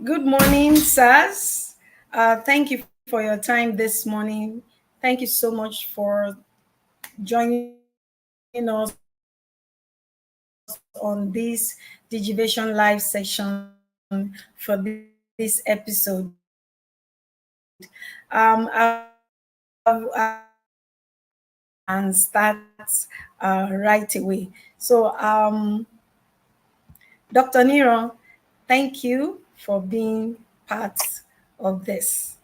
Good morning, sirs. Thank you for your time this morning. Thank you so much for joining us on this DigiVation Live session for this episode. And start right away. Dr. Nero, thank you for being part of this.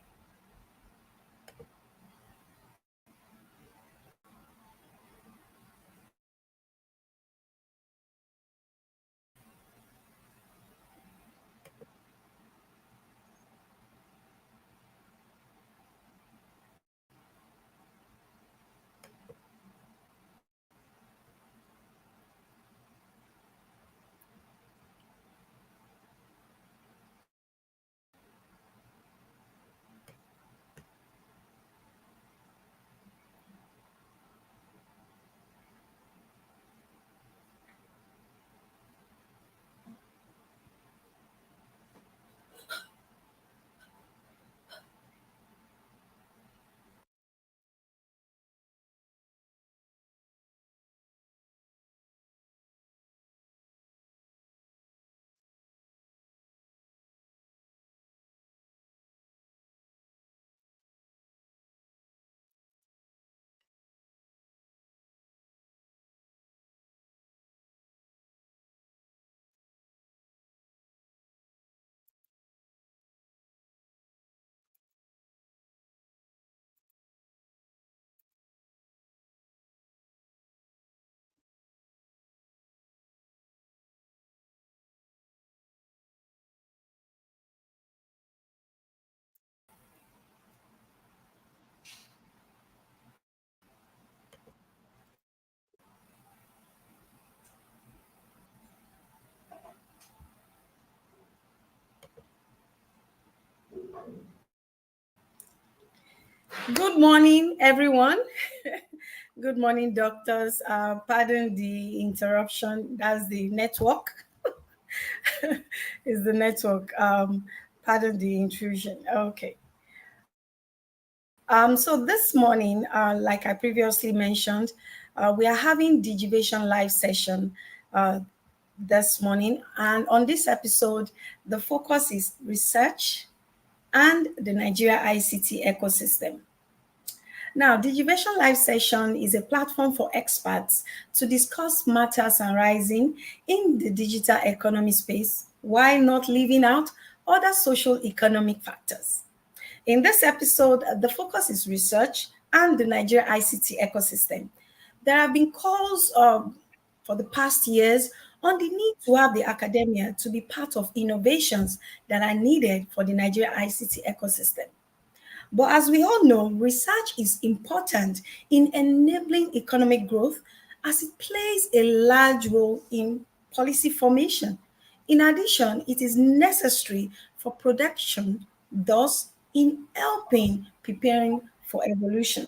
Good morning, everyone. Good morning, doctors. Pardon the interruption. That's the network. Is the network. Pardon the intrusion. Okay. So this morning, like I previously mentioned, we are having DigiVation live session this morning, and on this episode, the focus is research and the Nigeria ICT ecosystem. Now, DigiVation Live Session is a platform for experts to discuss matters arising in the digital economy space while not leaving out other social economic factors. In this episode, the focus is research and the Nigeria ICT ecosystem. There have been calls for the past years on the need to have the academia to be part of innovations that are needed for the Nigeria ICT ecosystem. But as we all know, research is important in enabling economic growth as it plays a large role in policy formation. In addition, it is necessary for production, thus in helping preparing for evolution.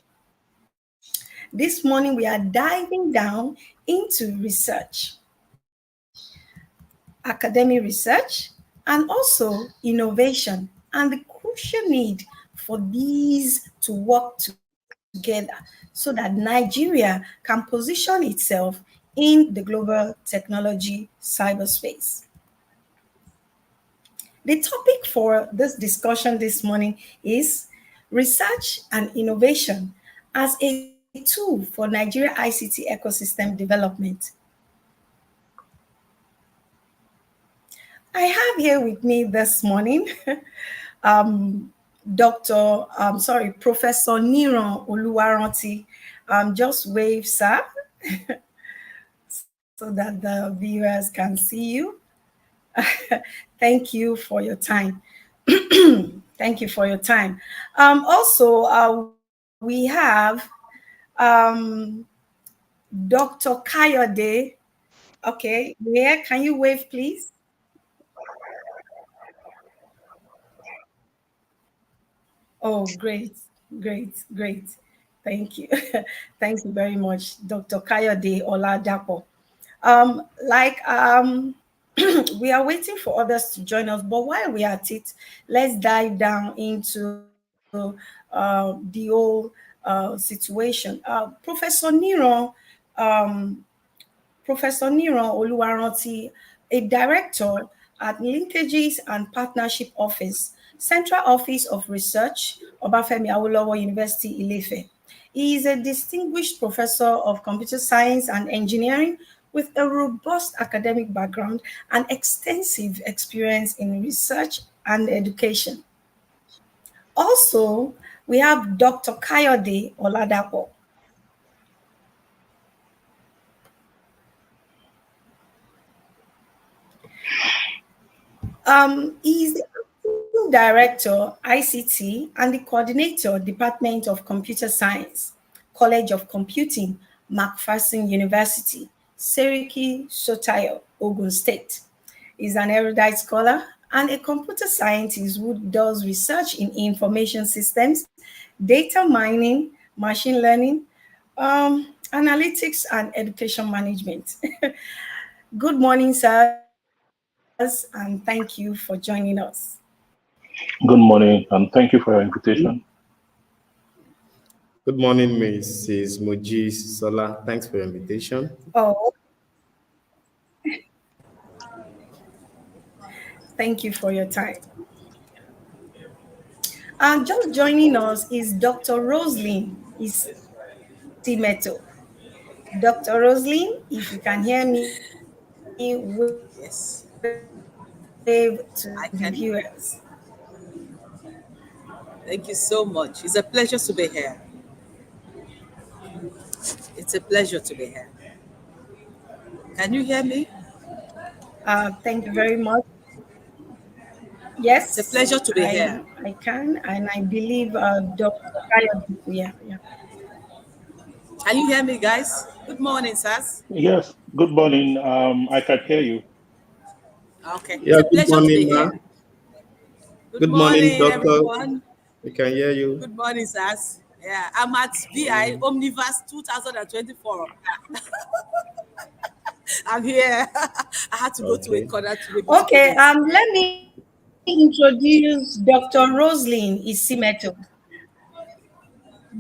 This morning, we are diving down into research, academic research, and also innovation, and the crucial need for these to work together so that Nigeria can position itself in the global technology cyberspace. The topic for this discussion this morning is research and innovation as a tool for Nigeria ICT ecosystem development. I have here with me this morning um, Professor Niran Oluwaranti. Just wave, sir, so that the viewers can see you. Thank you for your time. Thank you for your time. We have um, Dr. Kayode. Okay, yeah, can you wave, please? Oh, great, great, great. Thank you. Thank you very much, Dr. Kayode Oladapo. Like we are waiting for others to join us. But while we are at it, let's dive down into the whole situation. Professor Nero, um, Professor Nero Oluwaranti, a director at Linkages and Partnership Office, Central Office of Research, Obafemi Awolowo University, Ilefe. He is a distinguished professor of computer science and engineering with a robust academic background and extensive experience in research and education. Also, we have Dr. Kayode Oladapo. He is the acting director, ICT, and the coordinator, Department of Computer Science, College of Computing, Macpherson University, Seriki Sotayo, Ogun State. He's an erudite scholar and a computer scientist who does research in information systems, data mining, machine learning, analytics, and education management. Good morning, sirs, and thank you for joining us. Good morning, and thank you for your invitation. Good morning, Mrs. Moji Sola. Thanks for your invitation. Oh, thank you for your time. And just joining us is Dr. Roslyn Isimeto. Dr. Roslyn, if you can hear me, wave to the viewers. Yes, I can. Thank you so much. It's a pleasure to be here. It's a pleasure to be here. Can you hear me? Thank you very much. It's a Yes, pleasure to be here. I can, and I believe Dr. Kayode, yeah. Can you hear me, guys? Good morning, sirs. Yes, good morning. I can hear you. Okay, it's Yeah, a good pleasure to be morning, ma. here. Good morning, doctor. Everyone. We can hear you. Good morning, sirs. Yeah, I'm at VI Omniverse 2024. I'm here. I had to go to a Okay. corner to be able to Okay, connect. let me introduce Dr. Roslyn Isimeto.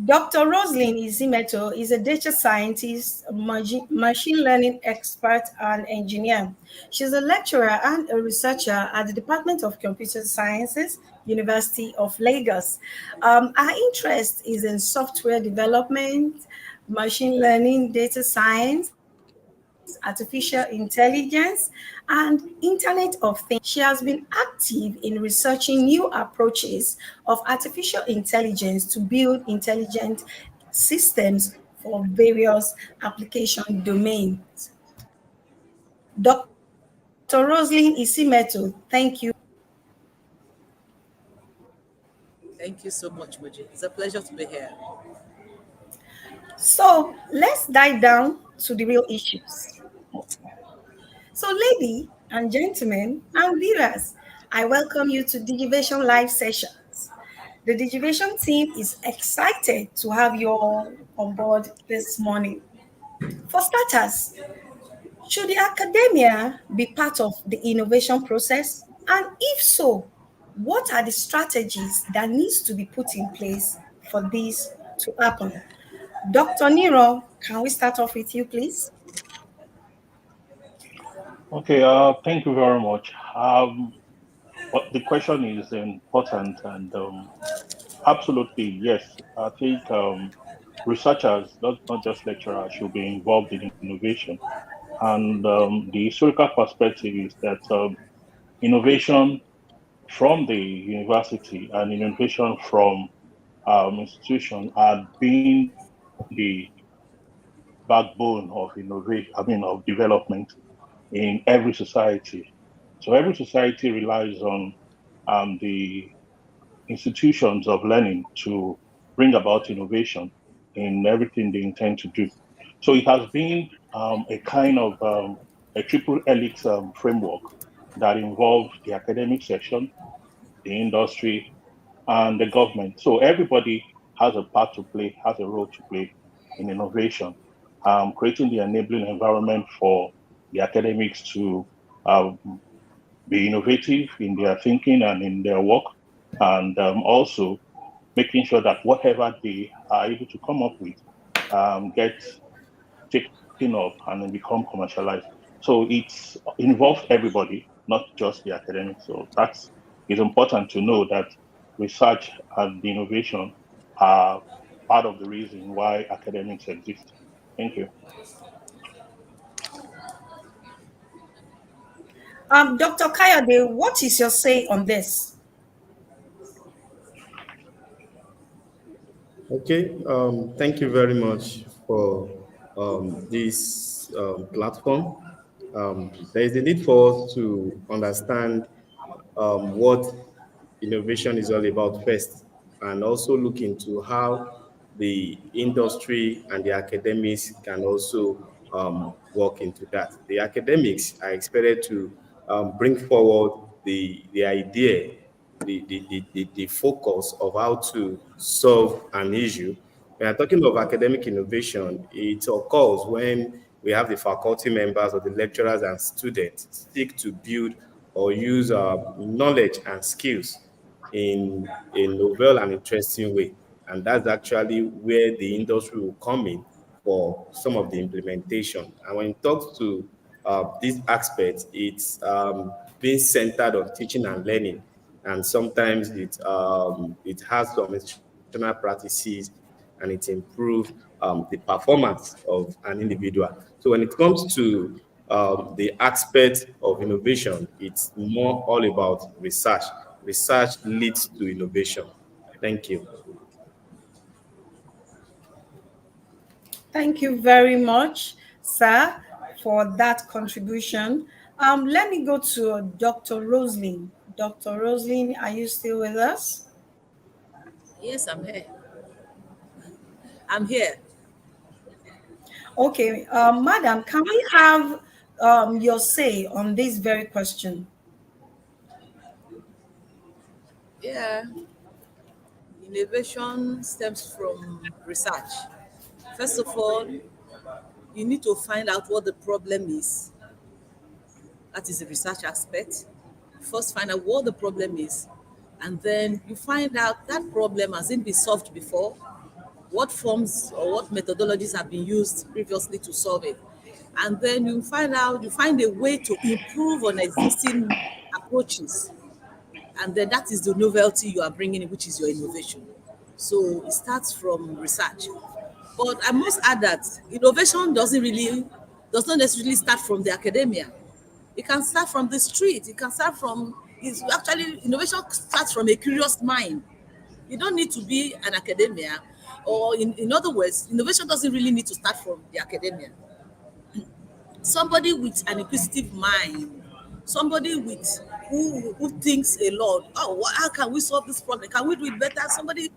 Dr. Roslyn Isimeto is a data scientist, machine learning expert, and engineer. She's a lecturer and a researcher at the Department of Computer Sciences, University of Lagos. Her interest is in software development, machine learning, data science, artificial intelligence, and Internet of Things. She has been active in researching new approaches of artificial intelligence to build intelligent systems for various application domains. Dr. Roslyn Isimeto, thank you for joining us. Thank you so much, Moji. It's a pleasure to be here. So let's dive down to the real issues. So, ladies and gentlemen and viewers, I welcome you to DigiVation LiVE Sessions. The DigiVation team is excited to have you all on board this morning. For starters, should the academia be part of the innovation process? And if so, what are the strategies that needs to be put in place for this to happen? Dr. Nero, can we start off with you, please? Okay, thank you very much. But the question is important, and absolutely, yes. I think researchers, not just lecturers, should be involved in innovation. And the historical perspective is that innovation from the university and innovation from institution are being the backbone of innovation, of development in every society. So every society relies on the institutions of learning to bring about innovation in everything they intend to do. So it has been a kind of a triple helix framework that involves the academic section, the industry, and the government. So everybody has a part to play, has a role to play in innovation, creating the enabling environment for the academics to be innovative in their thinking and in their work, and also making sure that whatever they are able to come up with gets taken up and then become commercialized. So it's involves everybody, not just the academics. So that's it's important to know that research and the innovation are part of the reason why academics exist. Thank you. Dr. Kayode, what is your say on this? Okay, thank you very much for this platform. There is a need for us to understand what innovation is all about first, and also look into how the industry and the academics can also work into that. The academics are expected to bring forward the idea, the focus of how to solve an issue. When I'm talking of academic innovation, it occurs when we have the faculty members or the lecturers and students seek to build or use knowledge and skills in a novel and interesting way. And that's actually where the industry will come in for some of the implementation. And when it talks to these aspects, it's being centered on teaching and learning. And sometimes it has some instructional practices and it improves the performance of an individual. So when it comes to the aspect of innovation, it's more all about research. Research leads to innovation. Thank you. Thank you very much, sir, for that contribution. Let me go to Dr. Roslyn. Dr. Roslyn, are you still with us? Yes, I'm here. I'm here. Okay, madam, can we have your say on this very question? Yeah, innovation stems from research. First of all, you need to find out what the problem is. That is the research aspect. First, find out what the problem is, and then you find out that problem hasn't been solved before, what forms or what methodologies have been used previously to solve it. And then you find a way to improve on existing approaches. And then that is the novelty you are bringing in, which is your innovation. So it starts from research. But I must add that innovation does not necessarily start from the academia. It can start from the street. It can start from, it's actually, innovation starts from a curious mind. You don't need to be an academia, or in other words, innovation doesn't really need to start from the academia. Somebody with an inquisitive mind, somebody with who thinks a lot. Oh, how can we solve this problem? Can we do it better? Somebody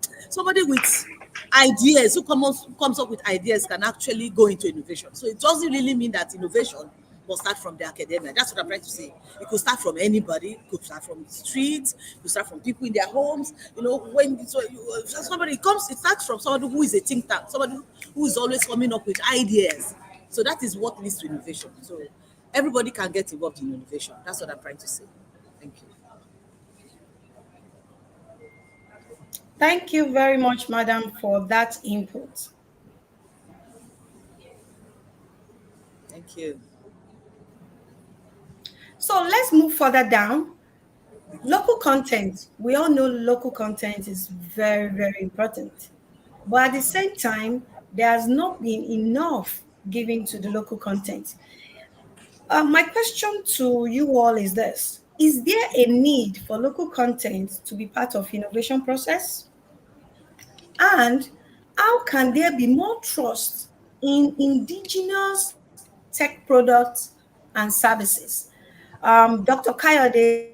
with ideas comes up with ideas can actually go into innovation. So it doesn't really mean that innovation must start from the academia. That's what I'm trying to say. It could start from anybody. It could start from the streets. It could start from people in their homes. You know, it starts from somebody who is a think tank, somebody who is always coming up with ideas. So that is what leads to innovation. So everybody can get involved in innovation. That's what I'm trying to say. Thank you. Thank you very much, madam, for that input. Thank you. So let's move further down. Local content. We all know local content is very, very important. But at the same time, there has not been enough given to the local content. My question to you all is this: is there a need for local content to be part of innovation process? And how can there be more trust in indigenous tech products and services? Dr. Kayode,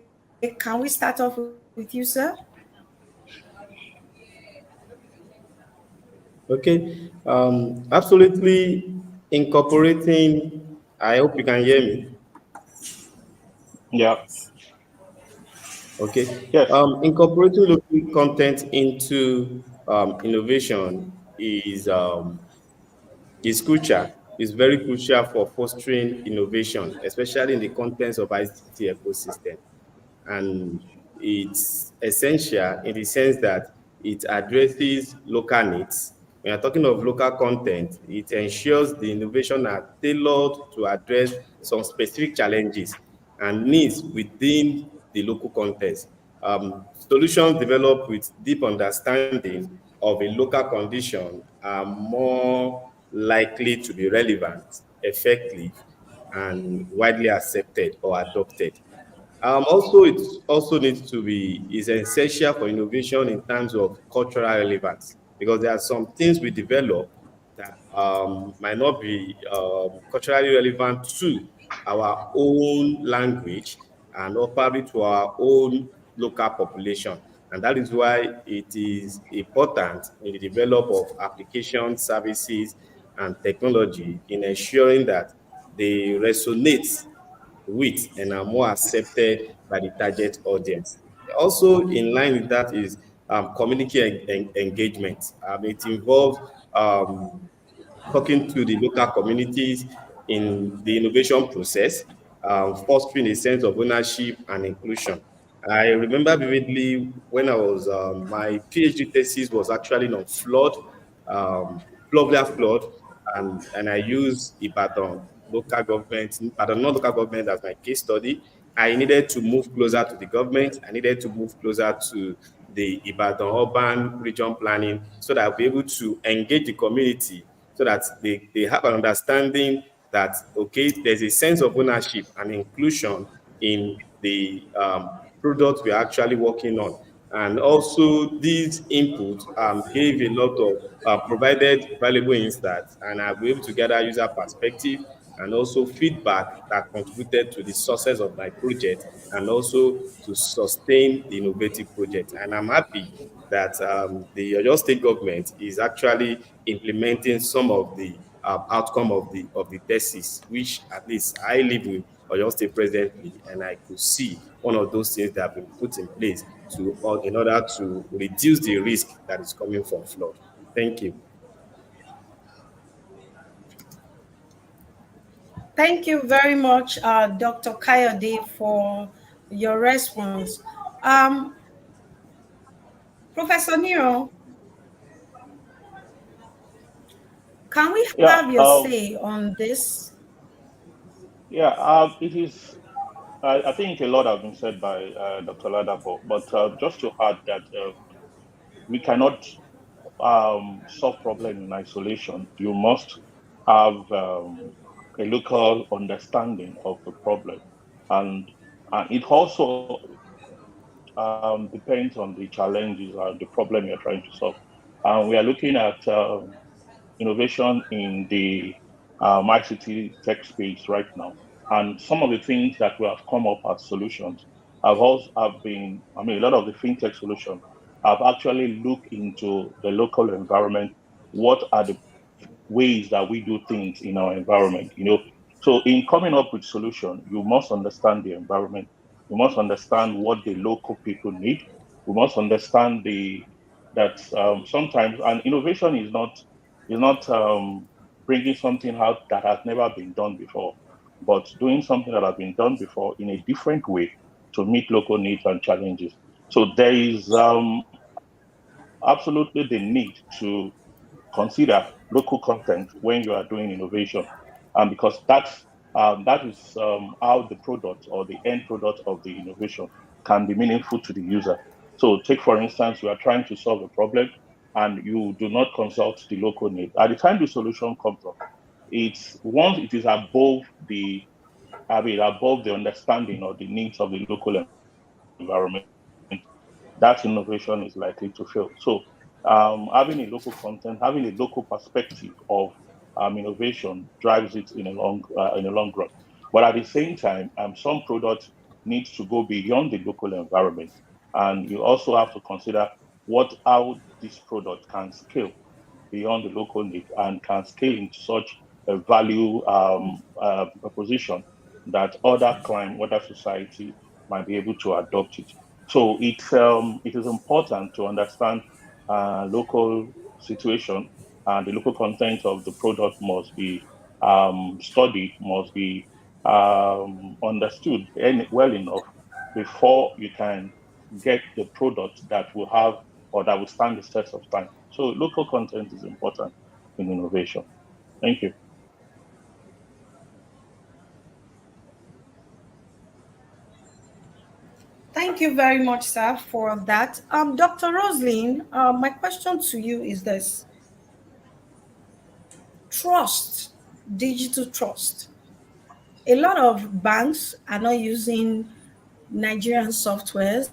can we start off with you, sir? Okay, absolutely incorporating. I hope you can hear me. Yeah. Okay, Yes. incorporating local content into innovation is crucial. is very crucial for fostering innovation, especially in the contents of ICT ecosystem. And it's essential in the sense that it addresses local needs. When you're talking of local content, it ensures the innovation are tailored to address some specific challenges and needs within the local context. Solutions developed with deep understanding of a local condition are more likely to be relevant, effective, and widely accepted or adopted. Also, it also needs to be is essential for innovation in terms of cultural relevance because there are some things we develop that might not be culturally relevant to our own language and or probably to our own local population. And that is why it is important in the development of application services and technology in ensuring that they resonate with and are more accepted by the target audience. Also, in line with that is community engagement. It involves talking to the local communities in the innovation process, fostering a sense of ownership and inclusion. I remember vividly when I was, my PhD thesis was actually on flood, Plovia flood, and I used Ibadan local government, Ibadan non-local government as my case study. I needed to move closer to the government. I needed to move closer to the Ibadan urban region planning so that I'll be able to engage the community so that they have an understanding that, okay, there's a sense of ownership and inclusion in the product we're actually working on. And also, these inputs gave a lot of provided valuable insights, and I'll be able to gather user perspective and also feedback that contributed to the success of my project and also to sustain the innovative project. And I'm happy that the Oyo State government is actually implementing some of the outcome of the thesis, which at least I live in Oyo State presently, and I could see one of those things that have been put in place to in order to reduce the risk that is coming from flood. Thank you. Thank you very much, Dr. Kayode, for your response. Um, Professor Nero, can we Yeah, have your say on this? yeah. It is. I think a lot has been said by Dr. Ladapo, but just to add that we cannot solve problem in isolation. You must have a local understanding of the problem, and it also depends on the challenges and the problem you're trying to solve. We are looking at innovation in the ICT tech space right now. And some of the things that we have come up as solutions have been, I mean, a lot of the fintech solutions have actually looked into the local environment. What are the ways that we do things in our environment? So in coming up with solution, you must understand the environment. You must understand what the local people need. We must understand the that sometimes and innovation is not bringing something out that has never been done before, but doing something that has been done before in a different way to meet local needs and challenges. So there is absolutely the need to consider local content when you are doing innovation, because that is how the product or the end product of the innovation can be meaningful to the user. So, take for instance, you are trying to solve a problem and you do not consult the local need. At the time the solution comes up, it's once it is above the above the understanding or the needs of the local environment, that innovation is likely to fail. So having a local content, having a local perspective of innovation drives it in a long run. But at the same time, some products needs to go beyond the local environment, and you also have to consider how this product can scale beyond the local need and can scale into such a value proposition that other crime, other society might be able to adopt it. So it is important to understand local situation, and the local content of the product must be studied, must be understood well enough before you can get the product that will have or that will stand the test of time. So local content is important in innovation. Thank you. Thank you very much, sir, for that. Dr. Roslyn, my question to you is this: trust, digital trust. A lot of banks are not using Nigerian softwares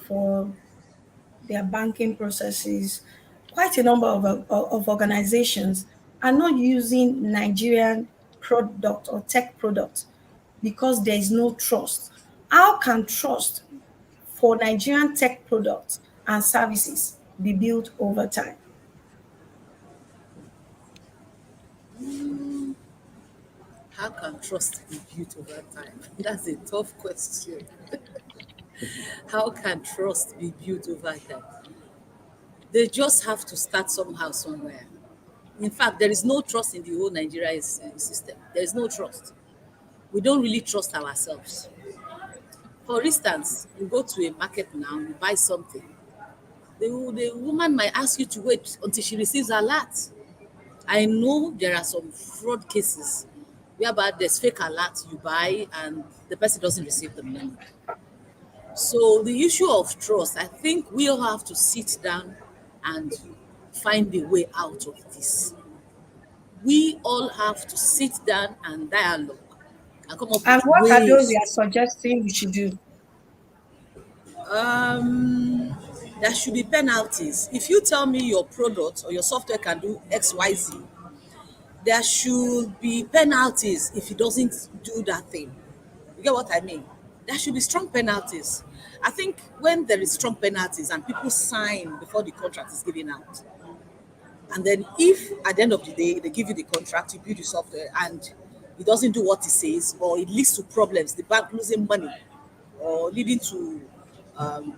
for their banking processes. Quite a number of organizations are not using Nigerian product or tech product because there is no trust. How can trust for Nigerian tech products and services be built over time? How can trust be built over time? That's a tough question. How can trust be built over time? They just have to start somehow, somewhere. In fact, there is no trust in the whole Nigeria system. There is no trust. We don't really trust ourselves. For instance, you go to a market now, you buy something. The woman might ask you to wait until she receives her alert. I know there are some fraud cases whereby there's fake alert you buy and the person doesn't receive the money. So the issue of trust, I think we all have to sit down and find a way out of this. We all have to sit down and dialogue and come up And with what are those ways. you are suggesting we should do? Um, there should be penalties. If you tell me your product or your software can do XYZ, there should be penalties if it doesn't do that thing. You get what I mean? There should be strong penalties. I think when there is strong penalties and people sign before the contract is given out, and then if at the end of the day they give you the contract, you build the software and it doesn't do what it says, or it leads to problems, the bank losing money, or leading to um,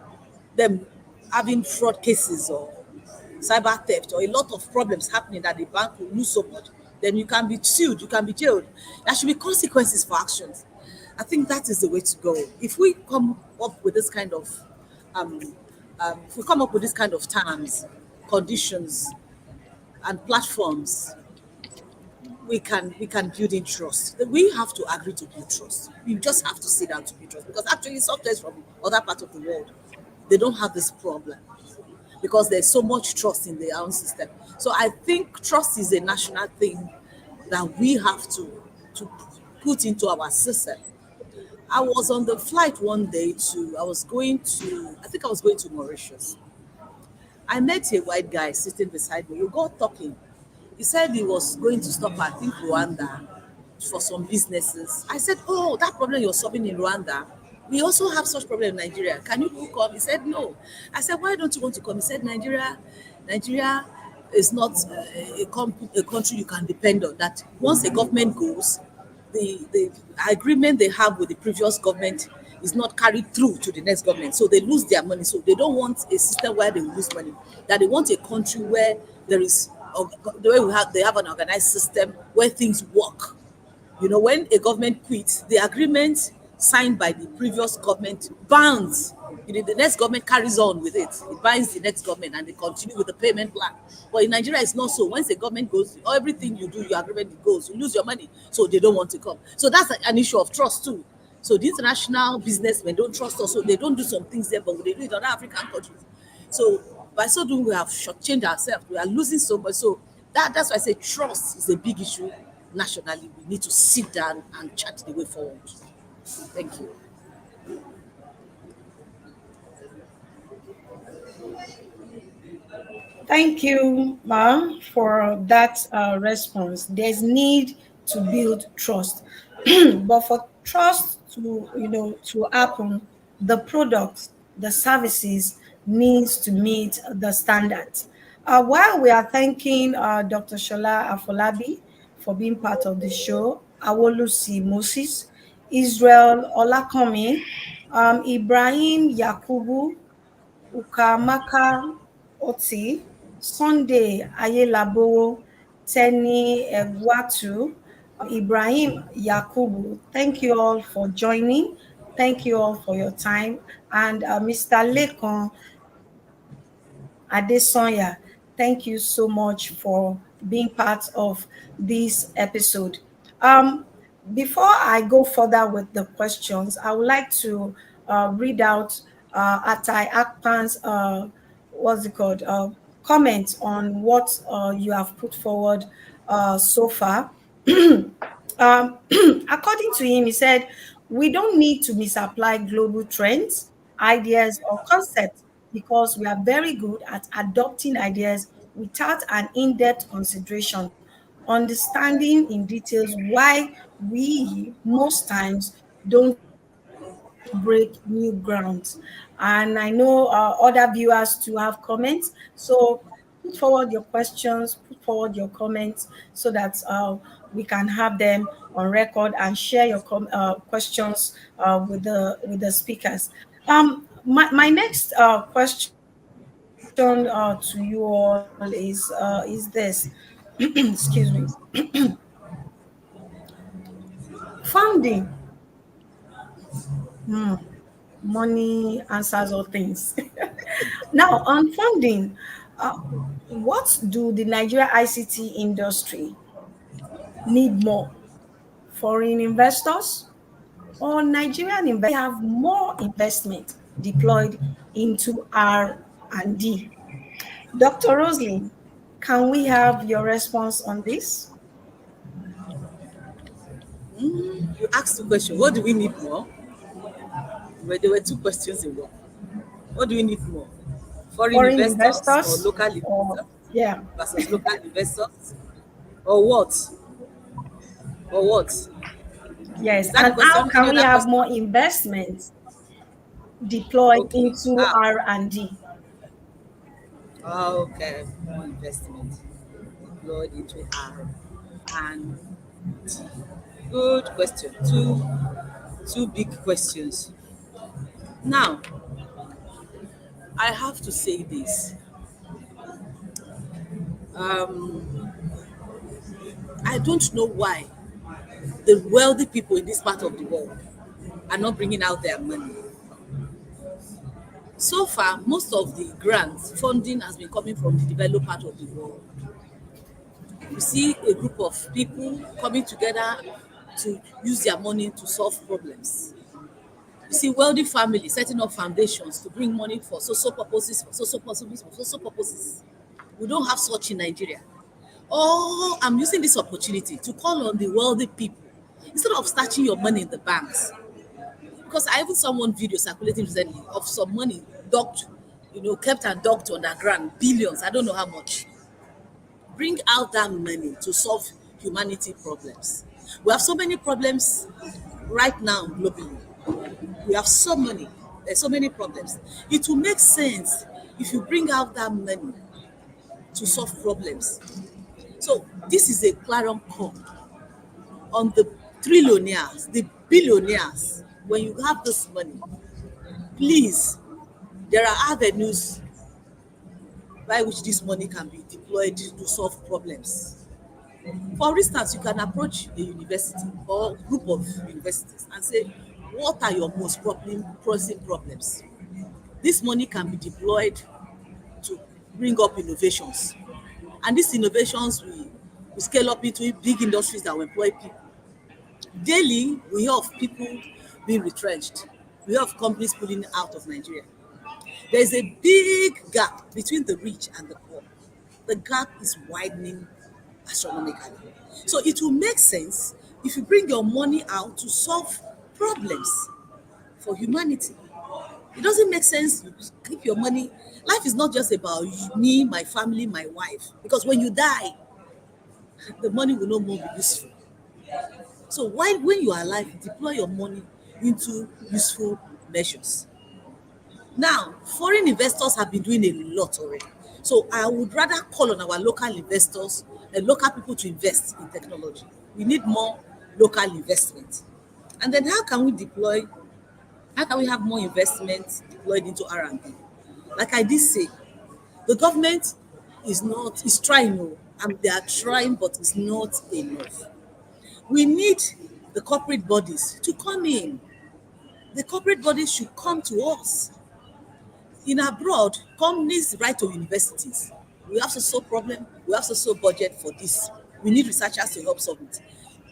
them having fraud cases or cyber theft, or a lot of problems happening that the bank will lose so much, then you can be sued, you can be jailed. There should be consequences for actions. I think that is the way to go. If we come up with this kind of um, if we come up with this kind of terms, conditions, and platforms, we can build in trust. We have to agree to build trust. We just have to sit down to build trust because actually softwares from other parts of the world, they don't have this problem because there's so much trust in their own system. So I think trust is a national thing that we have to put into our system. I was on the flight one day I think I was going to Mauritius. I met a white guy sitting beside me. We got talking. He said he was going to stop at, I think, Rwanda for some businesses. I said, "Oh, that problem you're solving in Rwanda, we also have such problem in Nigeria. Can you come?" He said, "No." I said, "Why don't you want to come?" He said, Nigeria is not a country you can depend on. That once the government goes, the agreement they have with the previous government is not carried through to the next government. So they lose their money. So they don't want a system where they lose money. That they want a country where there is the way they have an organized system where things work. You know, when a government quits, the agreement signed by the previous government binds. You know, the next government carries on with it. It binds the next government and they continue with the payment plan. But in Nigeria, it's not so. Once the government goes, everything you do, your agreement goes, you lose your money. So they don't want to come. So that's an issue of trust too. So the international businessmen don't trust us. So they don't do some things there, but they do it in other African countries. So by so doing, we have shortchanged ourselves. We are losing so much. So that's why I say trust is a big issue nationally. We need to sit down and chart the way forward. Thank you. Thank you, ma'am, for that response. There's need to build trust, but for trust to to happen, the products, the services needs to meet the standards. While we are thanking Dr. Shola Afolabi for being part of the show, Awolusi Moses, Israel Olakomi, Ibrahim Yakubu, Ukamaka Oti, Sunday Ayelabowo, Teni Egwatu, Ibrahim Yakubu. Thank you all for joining. Thank you all for your time. And Mr. Lekon Adesonya, thank you so much for being part of this episode. Um, Before I go further with the questions, I would like to read out Atai Akpan's what's it called comment on what you have put forward so far. According to him, he said, we don't need to misapply global trends, ideas, or concepts because we are very good at adopting ideas without an in depth consideration, understanding in details why we most times don't break new grounds. And I know other viewers to have comments. So put forward your questions, put forward your comments so that we can have them on record and share your questions with the speakers. My next question to you all is this. Excuse me. Funding. Money answers all things. Now, on funding, uh, what do the Nigeria ICT industry need more? Foreign investors or Nigerian investors have more investment deployed into R&D? Dr. Roslyn, can we have your response on this? You asked the question, what do we need more? Well, there were two questions in one. What do we need more? Foreign Foreign investors or investors local or, investors yeah, versus local investors? Or what? Or what? yes. Is that the And how question? Any can we other have question? more investment deployed Okay. into Ah, R&D? okay. More investment deployed into R and D. Good question. Two big questions. Now, I have to say this. Um, I don't know why the wealthy people in this part of the world are not bringing out their money. So far, most of the grants funding has been coming from the developed part of the world. You see a group of people coming together to use their money to solve problems. You see wealthy families setting up foundations to bring money for social purposes, for social purposes, for social purposes. We don't have such in Nigeria. Oh, I'm using this opportunity to call on the wealthy people. Instead of starting your money in the banks, because I even saw one video circulating recently of some money docked, kept and docked underground, billions, I don't know how much. Bring out that money to solve humanity problems. We have so many problems right now globally. We have so many, there's so many problems. It will make sense if you bring out that money to solve problems. So this is a clarion call on the trillionaires, the billionaires. When you have this money, please, there are avenues by which this money can be deployed to solve problems. For instance, you can approach a university or group of universities and say, what are your most pressing problems? This money can be deployed to bring up innovations. And these innovations will scale up into big industries that will employ people. Daily, we hear of people being retrenched. We hear of companies pulling out of Nigeria. There is a big gap between the rich and the poor. The gap is widening astronomically. So it will make sense if you bring your money out to solve problems for humanity. It doesn't make sense you keep your money. Life is not just about me, my family, my wife. Because when you die, the money will no more be useful. So why, when you are alive, deploy your money into useful measures. Now, foreign investors have been doing a lot already. So I would rather call on our local investors and local people to invest in technology. We need more local investment. And then how can we have more investment deployed into R&D? Like I did say, the government is trying, and they are trying, but it's not enough. We need the corporate bodies to come in. The corporate bodies should come to us. In abroad, companies write to universities. We have so problem, we have so budget for this. We need researchers to help solve it.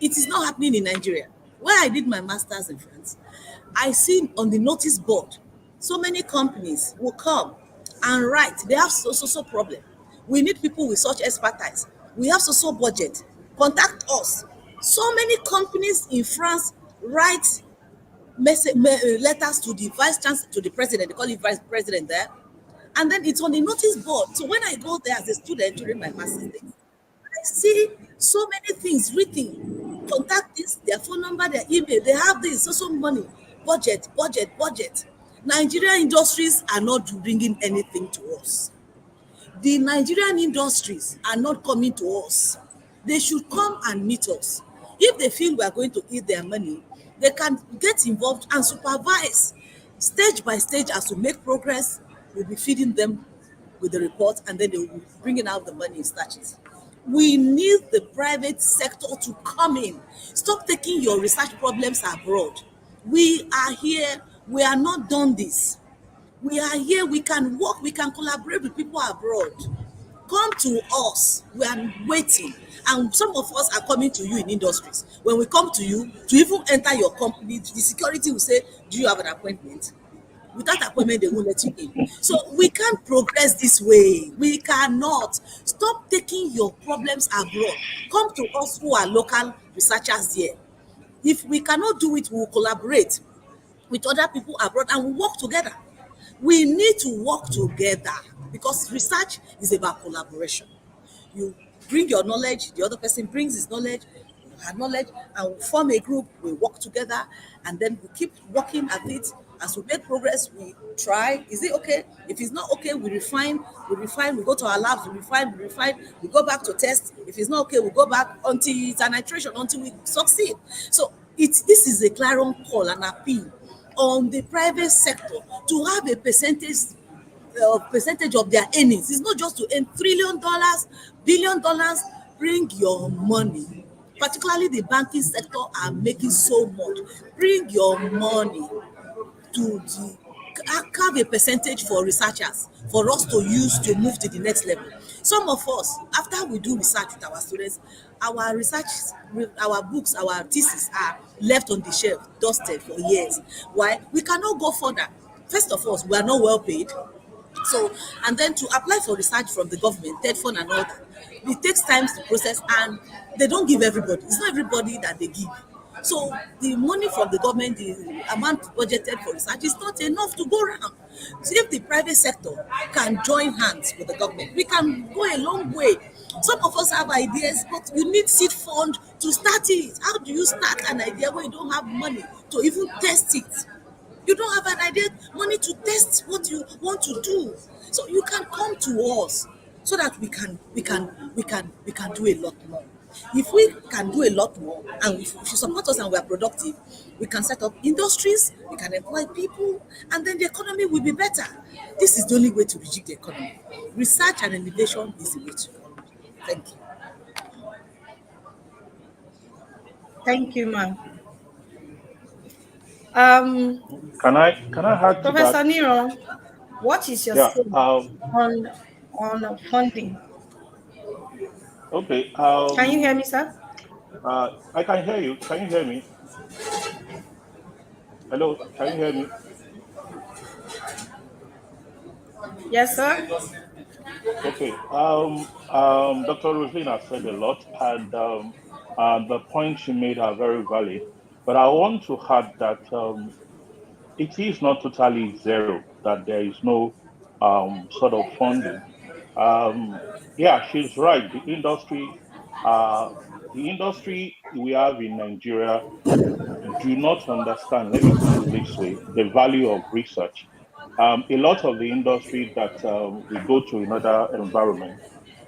It is not happening in Nigeria. Where I did my master's in France, I see on the notice board, so many companies will come and write. They have so problem. We need people with such expertise. We have so budget. Contact us. So many companies in France write letters to the vice chancellor, to the president. They call it vice president there, and then it's on the notice board. So when I go there as a student during my master's days, I see so many things written. Contact this, their phone number, their email. They have this so money, budget. Nigerian industries are not bringing anything to us. The Nigerian industries are not coming to us. They should come and meet us. If they feel we are going to eat their money, they can get involved and supervise stage by stage as we make progress. We'll be feeding them with the report, and then they will be bringing out the money in starches. We need the private sector to come in. Stop taking your research problems abroad. We are here. We are not done this. We are here, we can work, we can collaborate with people abroad. Come to us, we are waiting. And some of us are coming to you in industries. When we come to you, to even enter your company, the security will say, do you have an appointment? Without appointment, they won't let you in. So we can't progress this way. We cannot. Stop taking your problems abroad. Come to us who are local researchers here. If we cannot do it, we will collaborate with other people abroad and we work together. We need to work together because research is about collaboration. You bring your knowledge, the other person brings his knowledge, her knowledge, and we form a group, we work together, and then we keep working at it. As we make progress, we try. Is it okay? If it's not okay, we go to our labs, we go back to test. If it's not okay, we go back until it's an iteration, until we succeed. So this is a clarion call, an appeal on the private sector to have a percentage of their earnings. It's not just to earn $1 trillion, $1 billion. Bring your money. Particularly the banking sector are making so much. Bring your money to the carve a percentage for researchers for us to use to move to the next level. Some of us, after we do research with our students, our research, our books, our thesis are left on the shelf, dusted for years. Why? We cannot go further. First of all, we are not well paid. So, and then to apply for research from the government, TED fund and all that, it takes time to process, and they don't give everybody. It's not everybody that they give. So the money from the government, the amount budgeted for research is not enough to go around. So if the private sector can join hands with the government, we can go a long way. Some of us have ideas, but you need seed fund to start it. How do you start an idea when you don't have money to even test it? You don't have an idea, money to test what you want to do. So you can come to us so that we can do a lot more. If we can do a lot more, and if you support us and we are productive, we can set up industries, we can employ people, and then the economy will be better. This is the only way to rejig the economy. Research and innovation is the way to go. Thank you. Thank you, ma'am. Um, Can I add to Professor that? Nero, what is your Yeah. say on funding? Okay. Can you hear me, sir? I can hear you. Can you hear me? Hello. Can you hear me? Yes, sir. Okay. Dr. Rosina said a lot, and the points she made are very valid. But I want to add that it is not totally zero, that there is no sort of funding. Um, yeah, she's right. Uh, the industry we have in Nigeria do not understand, let me put it this way, the value of research. A lot of the industry that we go to in other environments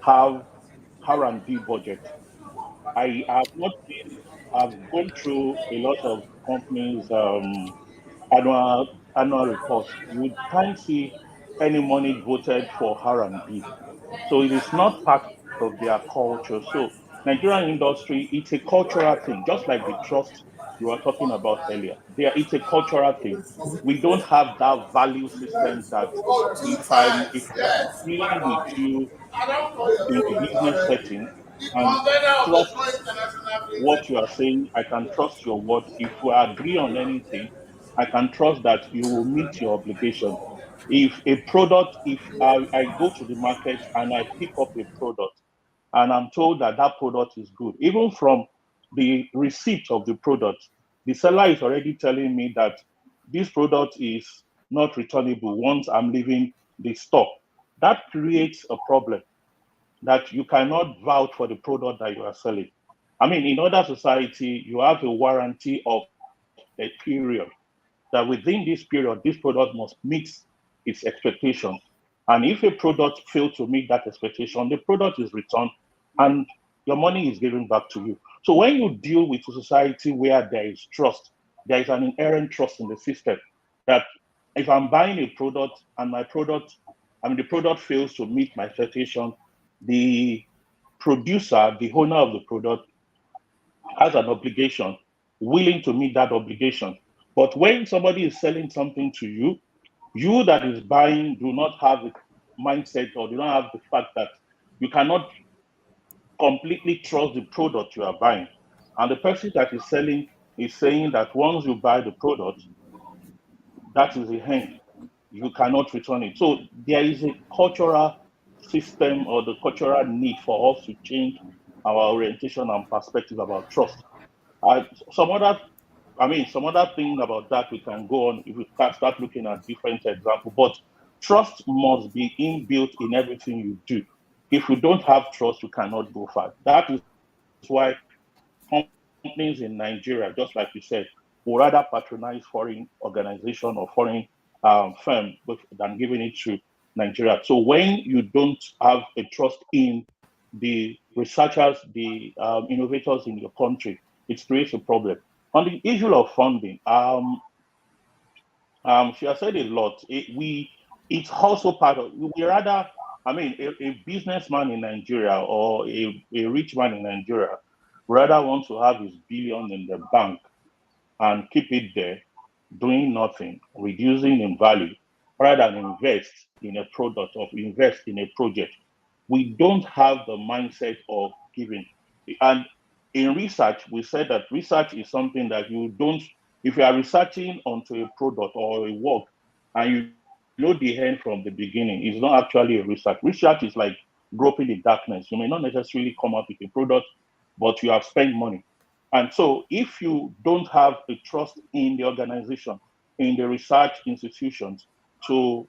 have R&D budget. I have not been, I've gone through a lot of companies' annual annual reports. You can't see any money voted for R&D. So it is not part. of their culture. So Nigerian industry, it's a cultural thing, just like the trust you were talking about earlier. There, it's a cultural thing. We don't have that value system that if I'm dealing with you in a business setting and trust what you are saying, I can trust your word. If we agree on anything, I can trust that you will meet your obligation. If a product, if I go to the market and I pick up a product and I'm told that that product is good, even from the receipt of the product, the seller is already telling me that this product is not returnable once I'm leaving the store. That creates a problem that you cannot vouch for the product that you are selling. I mean, in other society, you have a warranty of a period that within this period, this product must meet its expectations. And if a product fails to meet that expectation, the product is returned and your money is given back to you. So when you deal with a society where there is trust, there is an inherent trust in the system that if I'm buying a product and the product fails to meet my expectation, the producer, the owner of the product, has an obligation, willing to meet that obligation. But when somebody is selling something to you, you that is buying do not have the mindset or do not have the fact that you cannot completely trust the product you are buying. And the person that is selling is saying that once you buy the product, that is the end. You cannot return it. So there is a cultural system or the cultural need for us to change our orientation and perspective about trust. Uh, some other, some other thing about that we can go on if we can start looking at different examples. But trust must be inbuilt in everything you do. If you don't have trust, you cannot go far. That is why companies in Nigeria, just like you said, will rather patronize foreign organization or foreign firm than giving it to Nigeria. So when you don't have a trust in the researchers, the innovators in your country, it creates a problem. On the issue of funding, she has said a lot. It's also part of, we rather, a businessman in Nigeria or a rich man in Nigeria rather wants to have his billion in the bank and keep it there, doing nothing, reducing in value, rather than invest in a product or invest in a project. We don't have the mindset of giving. And in research, we said that research is something that you don't, if you are researching onto a product or a work and you know the end from the beginning, it's not actually a research. Research is like groping the darkness. You may not necessarily come up with a product, but you have spent money. And so if you don't have a trust in the organization, in the research institutions to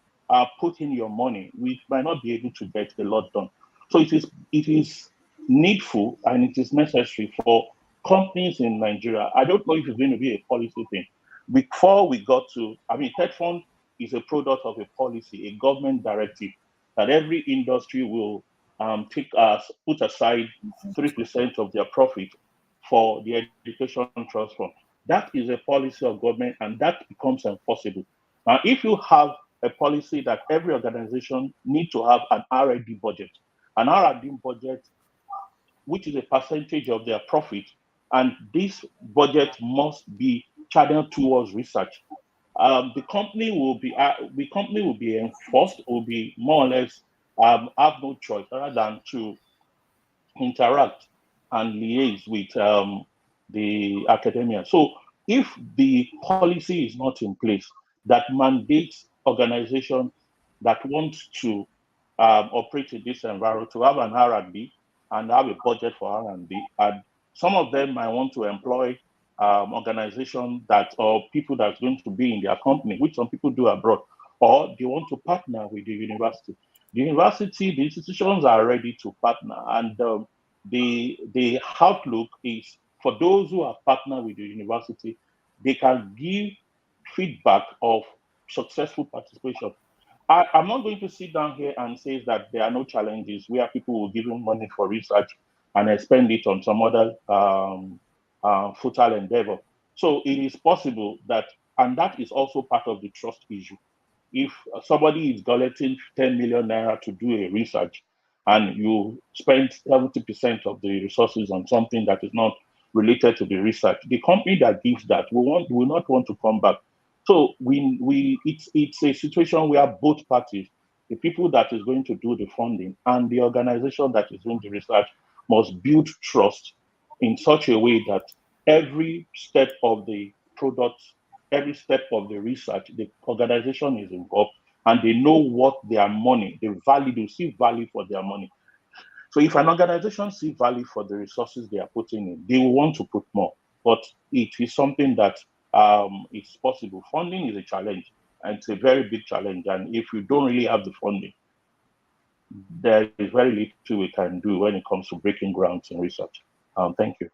put in your money, we might not be able to get a lot done. So it is needful and it is necessary for companies in Nigeria. I don't know if it's going to be a policy thing. Before we got to, Tech Fund is a product of a policy, a government directive that every industry will put aside 3% of their profit for the education trust fund. That is a policy of government and that becomes enforceable. Now, if you have a policy that every organization need to have an R&D budget, an R&D budget, which is a percentage of their profit, and this budget must be channeled towards research. The company will be enforced, will be more or less have no choice other than to interact and liaise with the academia. So if the policy is not in place that mandates organizations that want to operate in this environment to have an R&D and have a budget for R&D, and some of them might want to employ organizations that or people that's going to be in their company, which some people do abroad, or they want to partner with the university. The institutions are ready to partner, and the outlook is for those who have partnered with the university, they can give feedback of successful participation. I'm not going to sit down here and say that there are no challenges where people will give them money for research and then spend it on some other futile endeavor. So it is possible that, and that is also part of the trust issue. If somebody is collecting 10 million naira to do a research and you spend 70% of the resources on something that is not related to the research, the company that gives that will not want to come back. So it's a situation where both parties, the people that is going to do the funding and the organization that is doing the research, must build trust in such a way that every step of the product, every step of the research, the organization is involved and they know what their money, the value, they see value for their money. So if an organization see value for the resources they are putting in, they will want to put more. But it is something that is possible. Funding is a challenge, and it's a very big challenge. And if you don't really have the funding, there is very little we can do when it comes to breaking grounds in research. Thank you.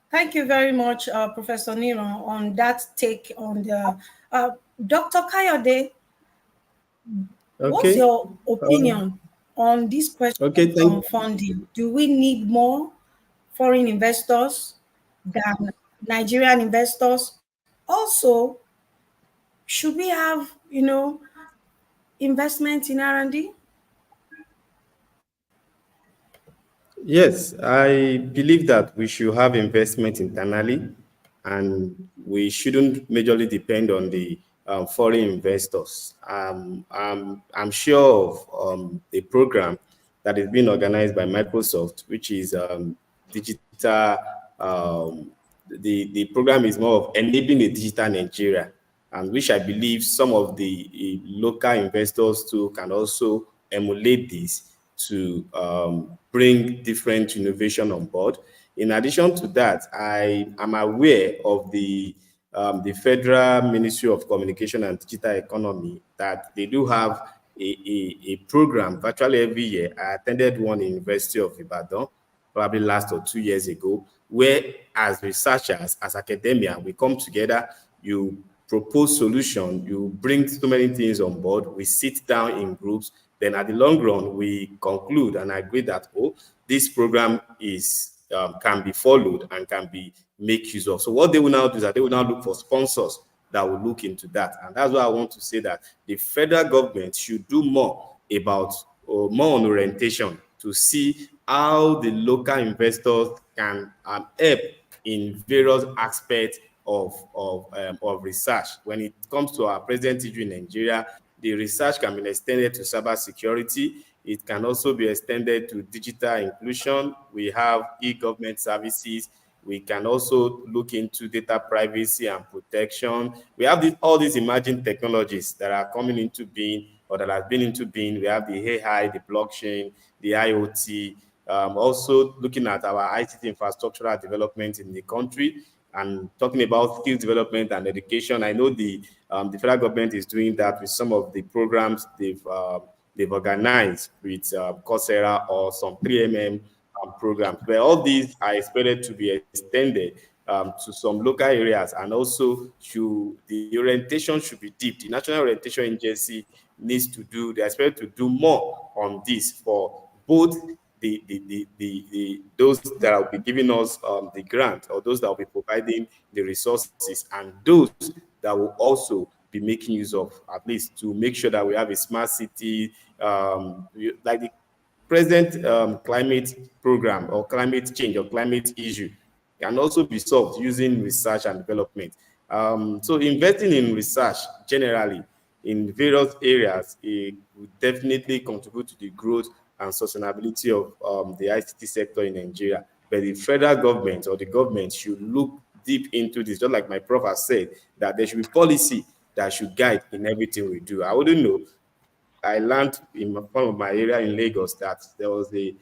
Thank you very much, Professor Nero, on that take on the Dr. Kayode. What's Okay. your opinion on this question Okay. on funding? Do we need more foreign investors than Nigerian investors? Also, should we have, investment in R&D? Yes, I believe that we should have investment internally, and we shouldn't majorly depend on the foreign investors. I'm sure of a program that is being organized by Microsoft, which is digital. The program is more of enabling a digital Nigeria, and which I believe some of the local investors too can also emulate this to bring different innovation on board. In addition to that, I am aware of the Federal Ministry of Communication and Digital Economy that they do have a program virtually every year. I attended one in University of Ibadan probably last or 2 years ago, where as researchers, as academia, we come together, you propose solution, you bring so many things on board, we sit down in groups, then at the long run, we conclude and agree that, oh, this program is can be followed and can be make use of. So what they will now do is that they will now look for sponsors that will look into that. And that's why I want to say that the federal government should do more about or more on orientation to see how the local investors can help in various aspects of research. When it comes to our present issue in Nigeria, the research can be extended to cybersecurity. It can also be extended to digital inclusion. We have e-government services. We can also look into data privacy and protection. We have all these emerging technologies that are coming into being or that have been into being. We have the AI, the blockchain, the IoT, also looking at our ICT infrastructural development in the country and talking about skills development and education. I know the federal government is doing that with some of the programs they've organized with Coursera or some 3MM programs. But all these are expected to be extended to some local areas, and also the orientation should be deep. The National Orientation Agency needs to do, they're expected to do more on this for both those that will be giving us the grant, or those that will be providing the resources, and those that will also be making use of, at least to make sure that we have a smart city, like the present climate program or climate change or climate issue can also be solved using research and development. So investing in research generally in various areas, it will definitely contribute to the growth and sustainability of the ICT sector in Nigeria. But the federal government or the government should look deep into this, just like my prof has said, that there should be policy that should guide in everything we do. I wouldn't know. I learned in one of my area in Lagos that there was a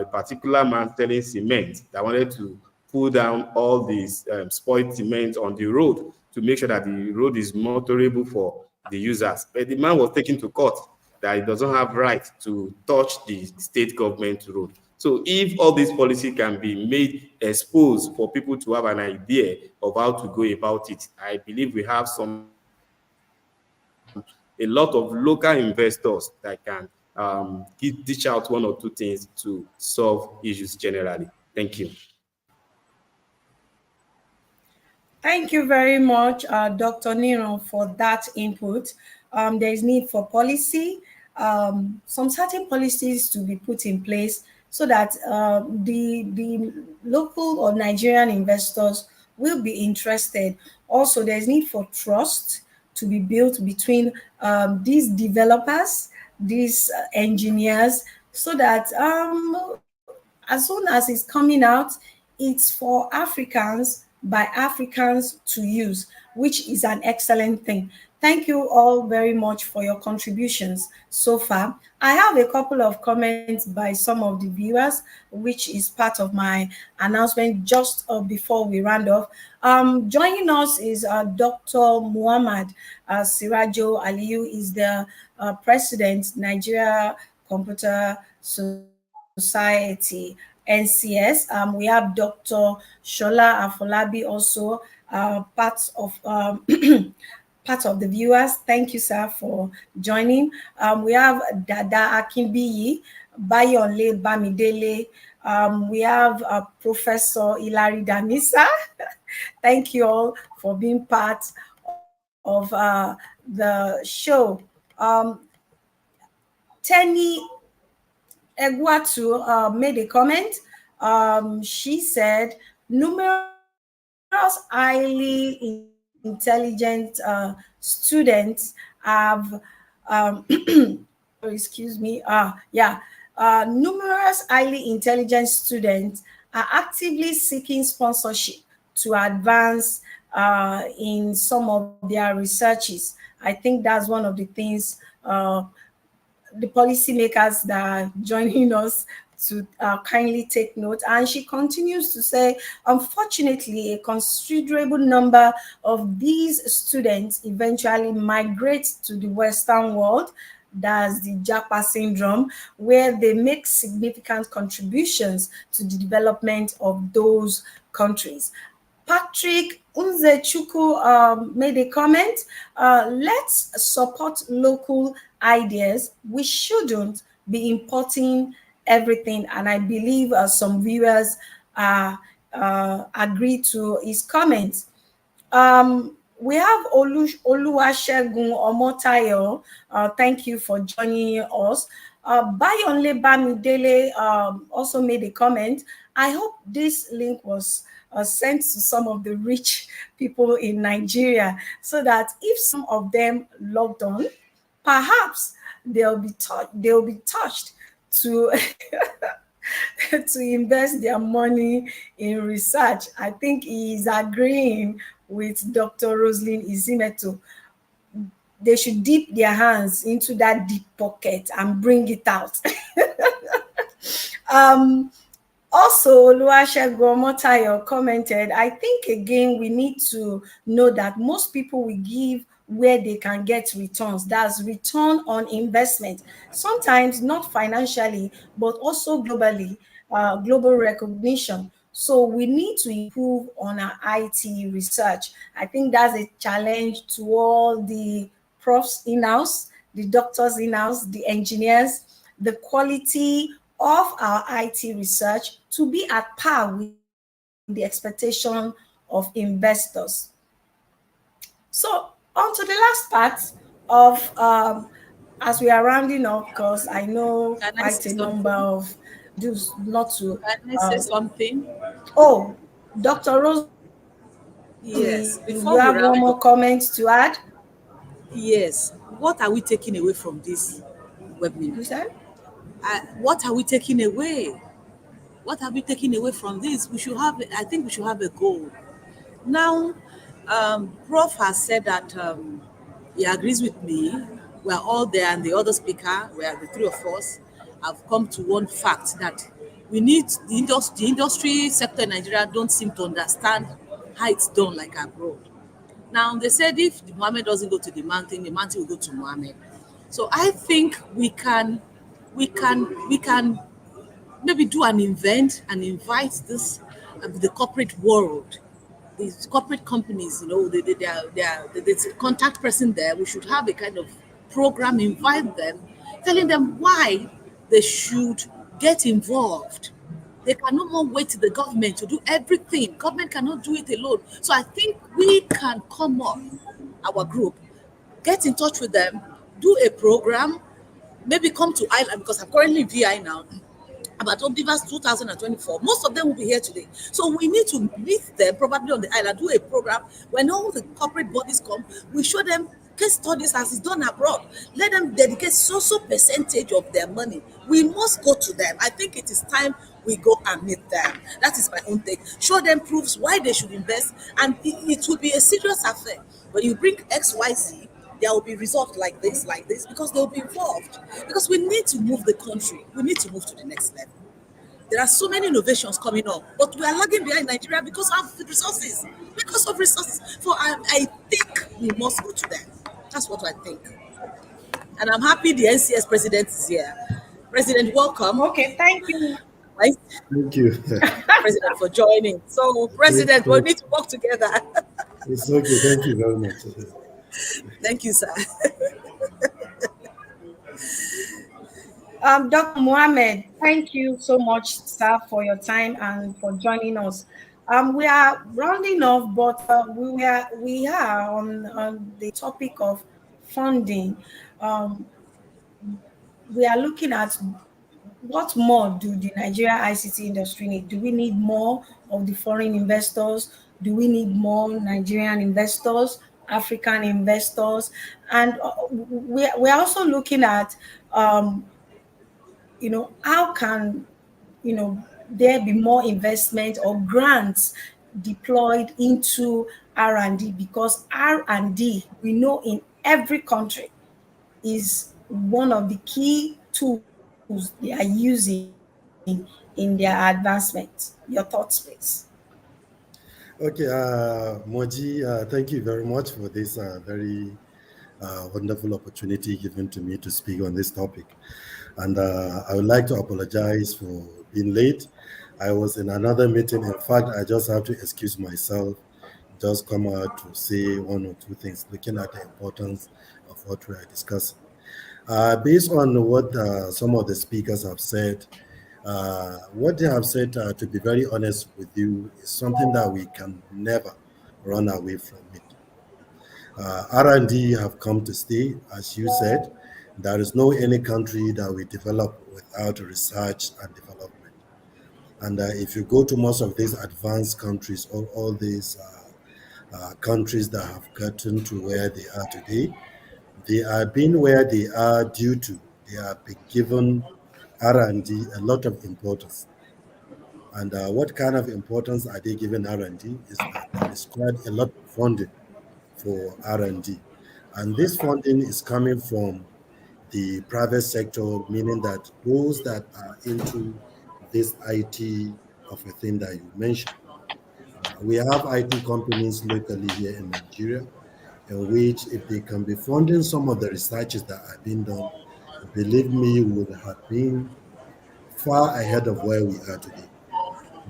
particular man selling cement that wanted to pull down all these spoiled cement on the road to make sure that the road is motorable for the users. But the man was taken to court that he doesn't have right to touch the state government road. So if all these policy can be made exposed for people to have an idea of how to go about it, I believe we have a lot of local investors that can dish out one or two things to solve issues generally. Thank you. Thank you very much, Dr. Nero, for that input. There is need for policy some certain policies to be put in place so that the local or Nigerian investors will be interested. Also, there's need for trust to be built between these developers, these engineers, so that as soon as it's coming out, it's for Africans by Africans to use, which is an excellent thing. Thank you all very much for your contributions so far. I have a couple of comments by some of the viewers, which is part of my announcement just before we round off. Joining us is Dr. Muhammad Sirajo Aliyu, is the president, Nigeria Computer Society, NCS. We have Dr. Shola Afolabi also part of part of the viewers. Thank you, sir, for joining. We have Dada Akinbiyi, Bayonle Bamidele. We have Professor Hilary Damisa. Thank you all for being part of the show. Tenny Egwatu made a comment. She said, numerous highly intelligent students have, excuse me, numerous highly intelligent students are actively seeking sponsorship to advance in some of their researches. I think that's one of the things the policymakers that are joining us to kindly take note. And she continues to say, unfortunately, a considerable number of these students eventually migrate to the Western world. That's the Japa syndrome, where they make significant contributions to the development of those countries. Patrick Unzechuku made a comment. Let's support local ideas. We shouldn't be importing everything. And I believe some viewers agree to his comments. We have Oluwasegun Omotayo. Thank you for joining us. Bayonle Bamidele also made a comment. I hope this link was sent to some of the rich people in Nigeria, so that if some of them logged on, perhaps they'll be touched to to invest their money in research. I think he is agreeing with Dr. Roslyn Izimeto. They should dip their hands into that deep pocket and bring it out. Also, Oluwasegun Omotayo commented, I think again we need to know that most people will give where they can get returns. That's return on investment. Sometimes not financially, but also globally, global recognition. So we need to improve on our IT research. I think that's a challenge to all the profs in-house, the doctors in-house, the engineers, the quality of our IT research to be at par with the expectation of investors. So on to the last part of, as we are rounding up, because I know Can I quite say a number something? of dues not to. Can I say something? Oh, Dr. Rosalie, you have one more Yes. comment Before to we add? round up, yes. What are we taking away from this You webinar? said? What are we taking away? What are we taking away from this? We should have. I think we should have a goal. Now, Prof has said that he agrees with me. We're all there, and the other speaker, where the three of us have come to one fact that we need the industry sector in Nigeria don't seem to understand how it's done like abroad. Now, they said if the Mohammed doesn't go to the mountain will go to Mohammed. So I think we can maybe do an event and invite this the corporate world, these corporate companies, there's a contact person there. We should have a kind of program, invite them, telling them why they should get involved. They can no more wait to the government to do everything. Government cannot do it alone. So I think we can come up, our group, get in touch with them, do a program, maybe come to Ireland, because I'm currently in VI now, about Omnibus 2024. Most of them will be here today. So we need to meet them probably on the island, do a program. When all the corporate bodies come, we show them case studies as it's done abroad. Let them dedicate so percentage of their money. We must go to them. I think it is time we go and meet them. That is my own take. Show them proofs why they should invest, and it will be a serious affair. When you bring XYZ, there will be results like this, because they'll be involved. Because we need to move the country. We need to move to the next level. There are so many innovations coming up, but we are lagging behind Nigeria because of the resources. Because of resources. So I think we must go to them. That's what I think. And I'm happy the NCS president is here. President, welcome. Okay, thank you. Right? Thank you. President, for joining. So, President, we need to work together. It's okay. Thank you very much. Thank you, sir. Dr. Mohammed, thank you so much, sir, for your time and for joining us. We are rounding off, but we are on the topic of funding. Um, we are looking at what more do the Nigeria ICT industry need? Do we need more of the foreign investors? Do we need more Nigerian investors, African investors? And we're also looking at how can there be more investment or grants deployed into R&D, because R&D, we know, in every country is one of the key tools they are using in their advancement. Your thoughts, please. Okay, Moji, thank you very much for this very wonderful opportunity given to me to speak on this topic. And I would like to apologize for being late. I was in another meeting. In fact, I just have to excuse myself, just come out to say one or two things, looking at the importance of what we are discussing. Based on what some of the speakers have said, what they have said, to be very honest with you, is something that we can never run away from it. R&D have come to stay, as you said. There is no any country that we develop without research and development. And if you go to most of these advanced countries, all these countries that have gotten to where they are today, they are being where they are due to they have been given R&D a lot of importance. And what kind of importance are they giving R&D is that there is quite a lot of funding for R&D. And this funding is coming from the private sector, meaning that those that are into this IT of a thing that you mentioned. We have IT companies locally here in Nigeria, in which if they can be funding some of the researches that are being done, believe me, would have been far ahead of where we are today.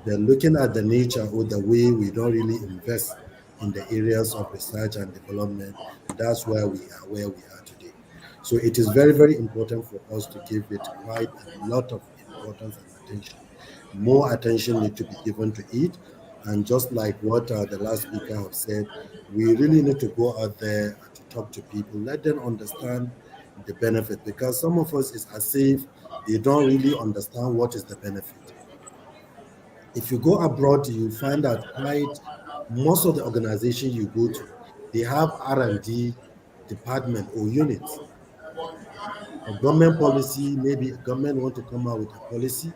They're looking at the nature or the way we don't really invest in the areas of research and development. That's where we are today. So it is very, very important for us to give it quite a lot of importance and attention. More attention need to be given to it. And just like what the last speaker have said, we really need to go out there to talk to people, let them understand the benefit, because some of us is as if they don't really understand what is the benefit. If you go abroad, you find that quite most of the organizations you go to, they have R&D department or units. A government policy, maybe a government want to come out with a policy.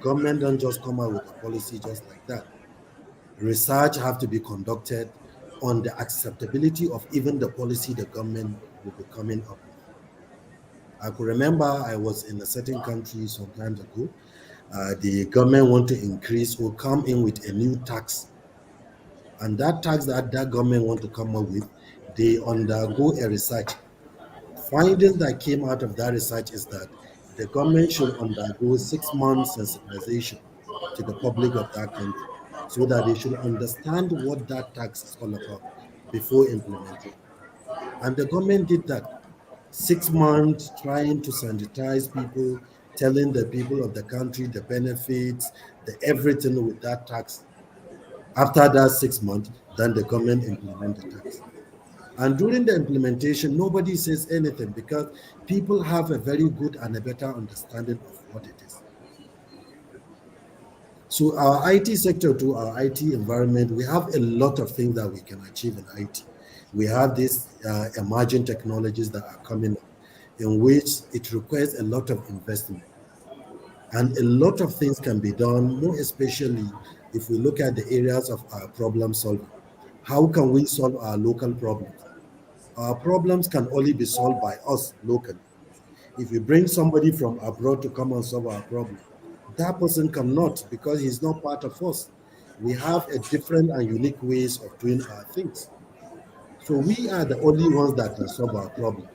Government don't just come out with a policy just like that. Research have to be conducted on the acceptability of even the policy the government will be coming up with. I could remember I was in a certain country some time ago. The government want to increase or come in with a new tax. And that tax that government want to come up with, they undergo a research. Findings that came out of that research is that the government should undergo 6 months sensitization to the public of that country so that they should understand what that tax is all about before implementing. And the government did that. 6 months trying to sensitize people, telling the people of the country the benefits, the everything with that tax. After that 6 months, then the government implement the tax. And during the implementation, nobody says anything because people have a very good and a better understanding of what it is. So our IT sector, to our IT environment, we have a lot of things that we can achieve in IT. We have these emerging technologies that are coming up, in which it requires a lot of investment. And a lot of things can be done, more especially if we look at the areas of our problem solving. How can we solve our local problems? Our problems can only be solved by us locally. If we bring somebody from abroad to come and solve our problem, that person cannot because he's not part of us. We have a different and unique ways of doing our things. So we are the only ones that can solve our problem.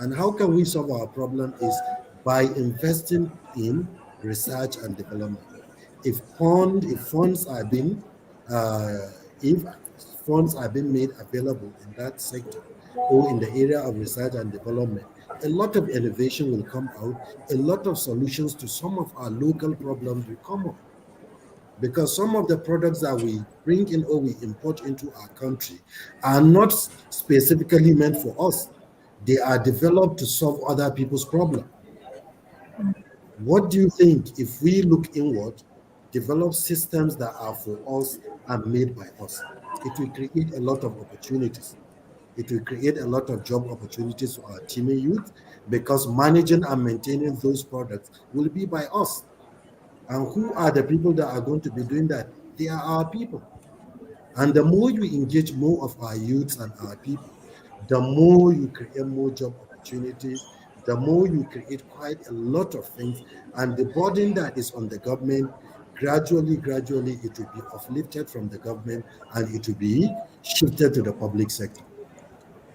And how can we solve our problem is by investing in research and development. If funds are being uh, if funds are being made available in that sector or in the area of research and development, a lot of innovation will come out, a lot of solutions to some of our local problems will come up because some of the products that we bring in or we import into our country are not specifically meant for us. They are developed to solve other people's problem. What do you think if we look inward, develop systems that are for us and made by us? It will create a lot of opportunities. It will create a lot of job opportunities for our teaming youth because managing and maintaining those products will be by us. And who are the people that are going to be doing that? They are our people. And the more you engage more of our youths and our people, the more you create more job opportunities, the more you create quite a lot of things. And the burden that is on the government, gradually, it will be uplifted from the government and it will be shifted to the public sector.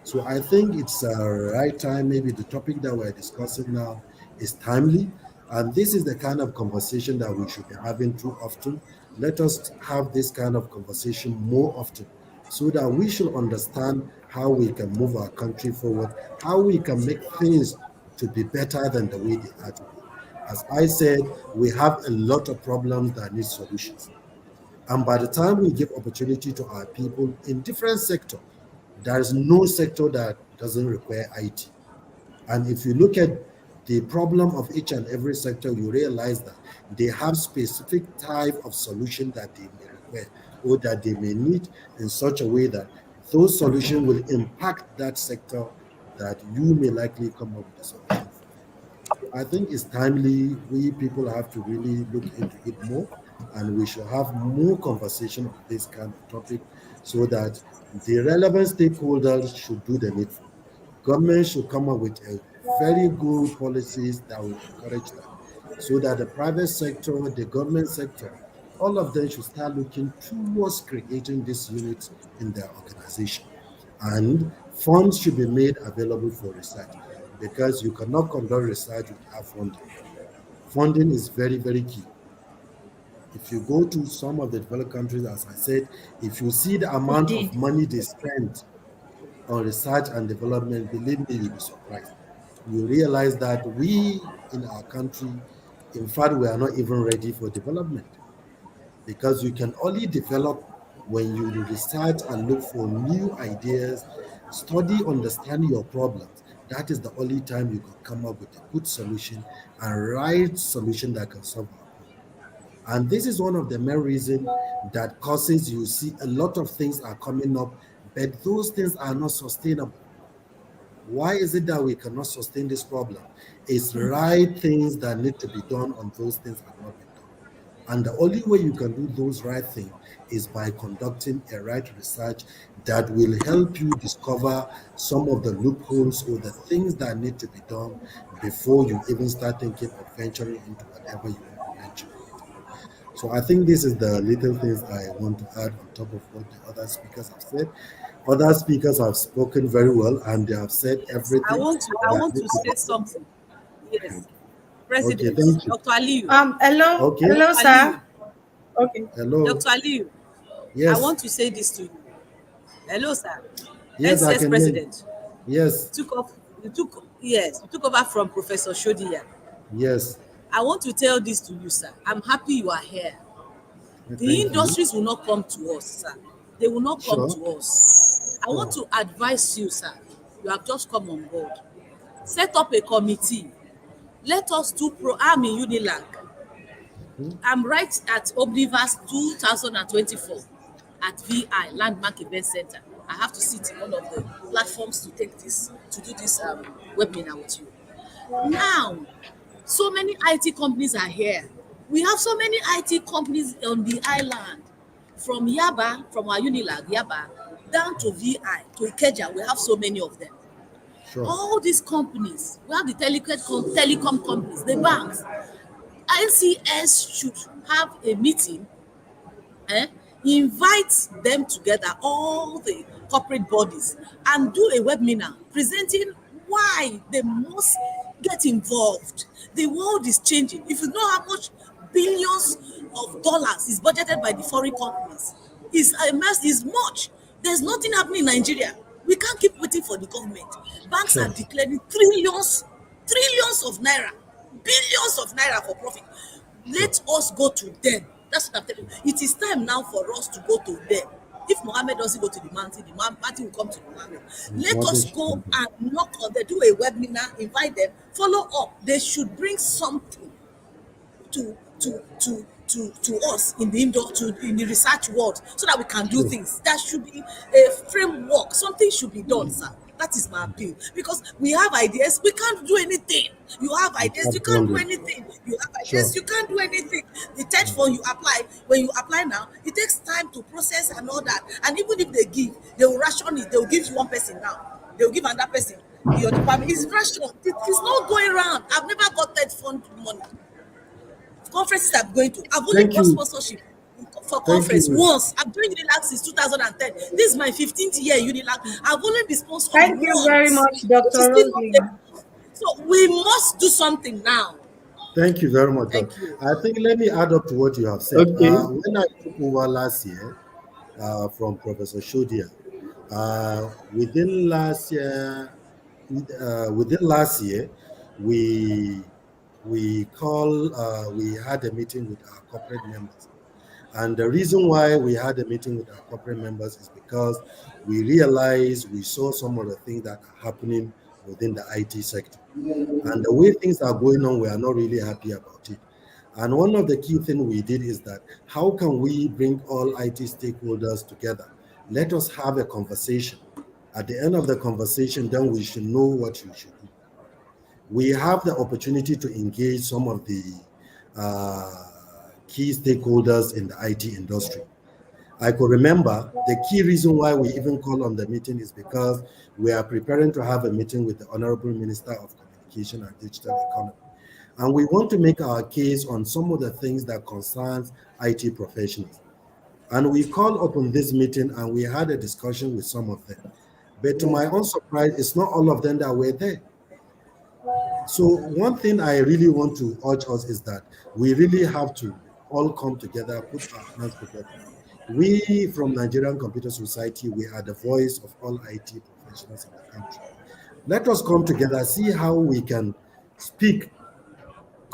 So I think it's right time. Maybe the topic that we're discussing now is timely. And this is the kind of conversation that we should be having too often. Let us have this kind of conversation more often so that we should understand how we can move our country forward, how we can make things to be better than the way they are today. As I said, we have a lot of problems that need solutions. And by the time we give opportunity to our people in different sectors, there is no sector that doesn't require IT. And if you look at the problem of each and every sector, you realize that they have specific type of solution that they may require or that they may need in such a way that those solutions will impact that sector that you may likely come up with a solution for. So I think it's timely. We people have to really look into it more, and we should have more conversation on this kind of topic so that the relevant stakeholders should do the needful. Government should come up with a very good policies that will encourage that, so that the private sector, the government sector, all of them should start looking towards creating these units in their organization. And funds should be made available for research because you cannot conduct research without funding. Funding is very key. If you go to some of the developed countries, as I said, if you see the amount of Indeed. money they spend on research and development, believe me, you'll be surprised. You realize that we in our country, in fact, we are not even ready for development because you can only develop when you research and look for new ideas, study, understand your problems. That is the only time you can come up with a good solution and right solution that can solve our problem. And this is one of the main reasons that causes you see a lot of things are coming up, but those things are not sustainable. Why is it that we cannot sustain this problem? It's right things that need to be done on those things are not being done. And the only way you can do those right things is by conducting a right research that will help you discover some of the loopholes or the things that need to be done before you even start thinking of venturing into whatever you want to venture into. So I think this is the little things I want to add on top of what the other speakers have said. Other speakers have spoken very well and they have said Yes, everything I that want needs to to be say said. something. Yes, Okay, President thank you. Dr. Aliyu, Hello, Okay, hello, Dr. Aliyu, sir. Okay. hello. Dr. Aliyu. I Yes, want to say this to you. Hello, sir. yes, I NCS can hear you. President. Yes, You took over from Professor Shodiya. yes. I want to tell this to you, sir. I'm happy you are here. The Thank you. industries will not come to us, sir. They will not come Sure. to us. I want to advise you, sir. You have just come on board. Set up a committee. Let us do I'm in Unilag. I'm right at Omnivers 2024 at VI Landmark Event Center. I have to sit in one of the platforms to do this webinar with you. Now, so many IT companies are here. We have so many IT companies on the island. From Yaba, from our Unilag, Yaba, down to VI, to Ikeja, we have so many of them. Sure. All these companies, we have the telecom companies, the banks. NCS should have a meeting, invite them together, all the corporate bodies, and do a webinar presenting why they must get involved. The world is changing. If you know how much billions of dollars is budgeted by the foreign companies, is much. There's nothing happening in Nigeria. We can't keep waiting for the government. Banks Sure. are declaring trillions of naira, billions of naira for profit. Let us go to them. That's what I'm telling you. It is time now for us to go to them. If Mohammed doesn't go to the mountain will come to Mohammed. Let us go and knock on them, do a webinar, invite them, follow up. They should bring something to us in the research world, so that we can do things. That should be a framework. Something should be done, sir. That is my appeal. Because we have ideas, we can't do anything. You have ideas, you can't do anything. You have ideas, you can't do anything. The third phone you apply, when you apply now, it takes time to process and all that. And even if they give, they will ration it. They will give one person now. They will give another person. Your department is ration. It is not going around. I've never got third phone money. Conferences I'm going to. I've only got sponsorship for conference once. I'm doing Unilag since 2010. This is my 15th year Unilag. I've only been sponsored Thank once. you very much, Dr. Still Roslyn. so we must do something now. Thank you very much. Thank you. I think let me add up to what you have said. Okay. When I took over last year from Professor Shodia, within last year, we had a meeting with our corporate members. And the reason why we had a meeting with our corporate members is because we realized, we saw some of the things that are happening within the IT sector. And the way things are going on, we are not really happy about it. And one of the key things we did is that, how can we bring all IT stakeholders together? Let us have a conversation. At the end of the conversation, then we should know what we should do. We have the opportunity to engage some of the key stakeholders in the IT industry. I could remember the key reason why we even call on the meeting is because we are preparing to have a meeting with the Honorable Minister of Communication and Digital Economy. And we want to make our case on some of the things that concerns IT professionals. And we called upon this meeting and we had a discussion with some of them. But to my own surprise, it's not all of them that were there. So one thing I really want to urge us is that we really have to all come together, put our hands together. We from Nigerian Computer Society, we are the voice of all IT professionals in the country. Let us come together, see how we can speak.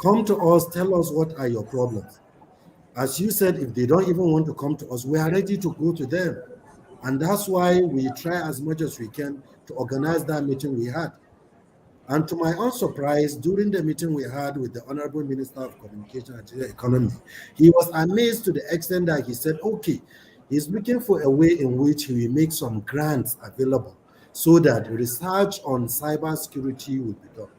Come to us, tell us what are your problems. As you said, if they don't even want to come to us, we are ready to go to them. And that's why we try as much as we can to organize that meeting we had. And to my own surprise, during the meeting we had with the Honorable Minister of Communication and Digital Economy, he was amazed to the extent that he said, okay, he's looking for a way in which he will make some grants available so that research on cybersecurity will be done.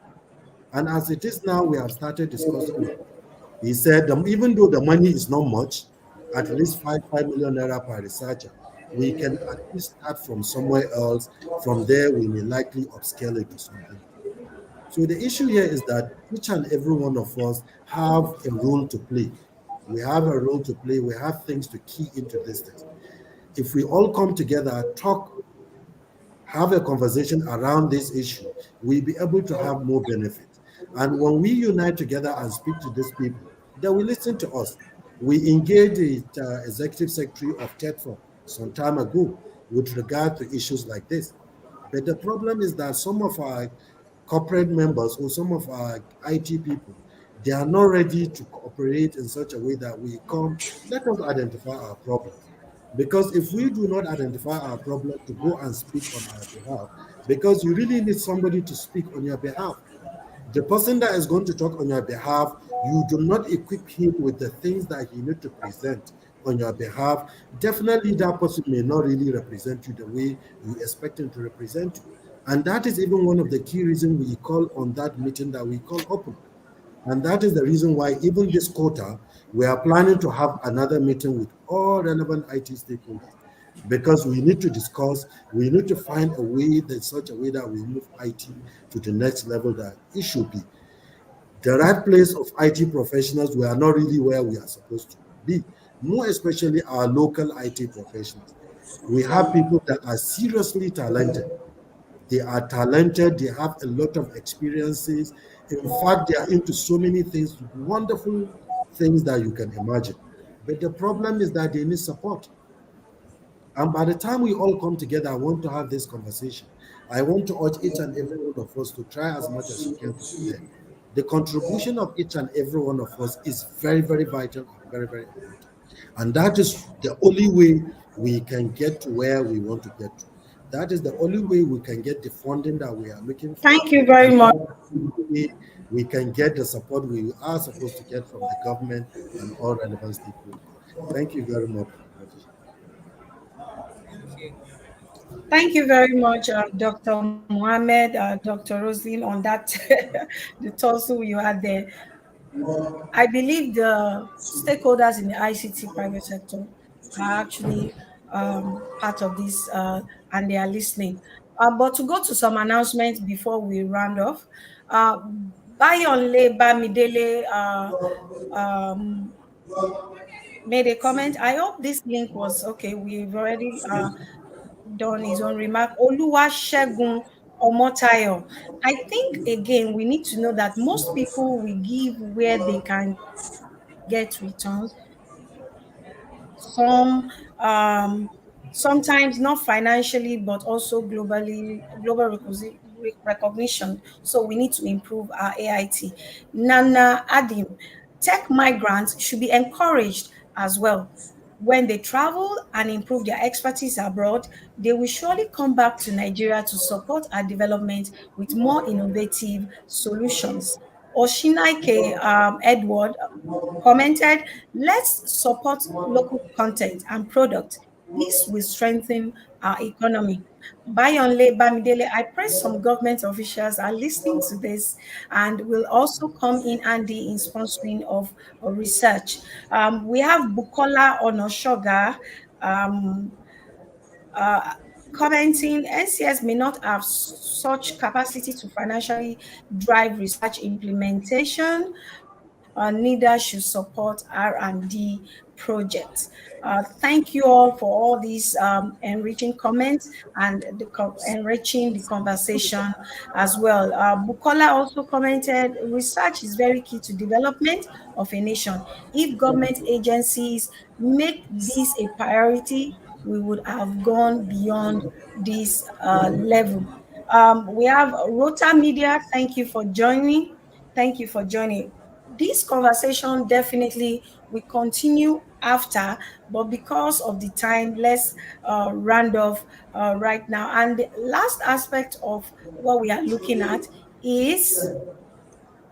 And as it is now, we have started discussing with him. He said, even though the money is not much, at least 5 million naira per researcher, we can at least start from somewhere else. From there, we may likely upscale it to something. So the issue here is that each and every one of us have a role to play. We have a role to play. We have things to key into this thing. If we all come together, talk, have a conversation around this issue, we'll be able to have more benefit. And when we unite together and speak to these people, they will listen to us. We engaged the executive secretary of TEDFOR some time ago with regard to issues like this. But the problem is that some of our corporate members or some of our IT people, they are not ready to cooperate in such a way that we come, let us identify our problems. Because if we do not identify our problem to go and speak on our behalf, because you really need somebody to speak on your behalf. The person that is going to talk on your behalf, you do not equip him with the things that he need to present on your behalf. Definitely that person may not really represent you the way you expect him to represent you. And that is even one of the key reasons we call on that meeting that we call open. And that is the reason why even this quarter, we are planning to have another meeting with all relevant IT stakeholders, because we need to discuss, we need to find a way, that such a way that we move IT to the next level that it should be. The right place of IT professionals, we are not really where we are supposed to be, more especially our local IT professionals. We have people that are seriously talented. They are talented, they have a lot of experiences. In fact, they are into so many things, wonderful things that you can imagine. But the problem is that they need support. And by the time we all come together, I want to have this conversation. I want to urge each and every one of us to try as much as you can to be there. The contribution of each and every one of us is very, very vital and very, very important. And that is the only way we can get to where we want to get to. That is the only way we can get the funding that we are looking for. Thank you very And much. that is the only way we can get the support we are supposed to get from the government and all relevant stakeholders. Thank you very much. Thank you. Thank you very much, Dr. Mohammed, Dr. Roslyn, on that the tussle you had there. I believe the stakeholders in the ICT private sector are actually part of this and they are listening. But to go to some announcements before we round off, uh, Bayonle Bamidele made a comment. I hope this link was okay. We've already done his own remark. Oluwasegun Omotayo. I think again we need to know that most people will give where they can get returns. Some sometimes not financially, but also global recognition. So we need to improve our AIT. Nana Adim, tech migrants should be encouraged as well. When they travel and improve their expertise abroad, they will surely come back to Nigeria to support our development with more innovative solutions. Oshinaike Edward commented, let's support local content and product. This will strengthen our economy. Bayonle Bamidele, I pray some government officials are listening to this and will also come in handy in sponsoring of research. We have Bukola Onoshoga um, uh, commenting, NCS may not have such capacity to financially drive research implementation, neither should support R&D projects. Thank you all for all these enriching comments and enriching the conversation as well. Bukola also commented, research is very key to development of a nation. If government agencies make this a priority, we would have gone beyond this level. We have Rota Media. Thank you for joining. Thank you for joining. This conversation definitely will continue after, but because of the time, let's round off right now. And the last aspect of what we are looking at is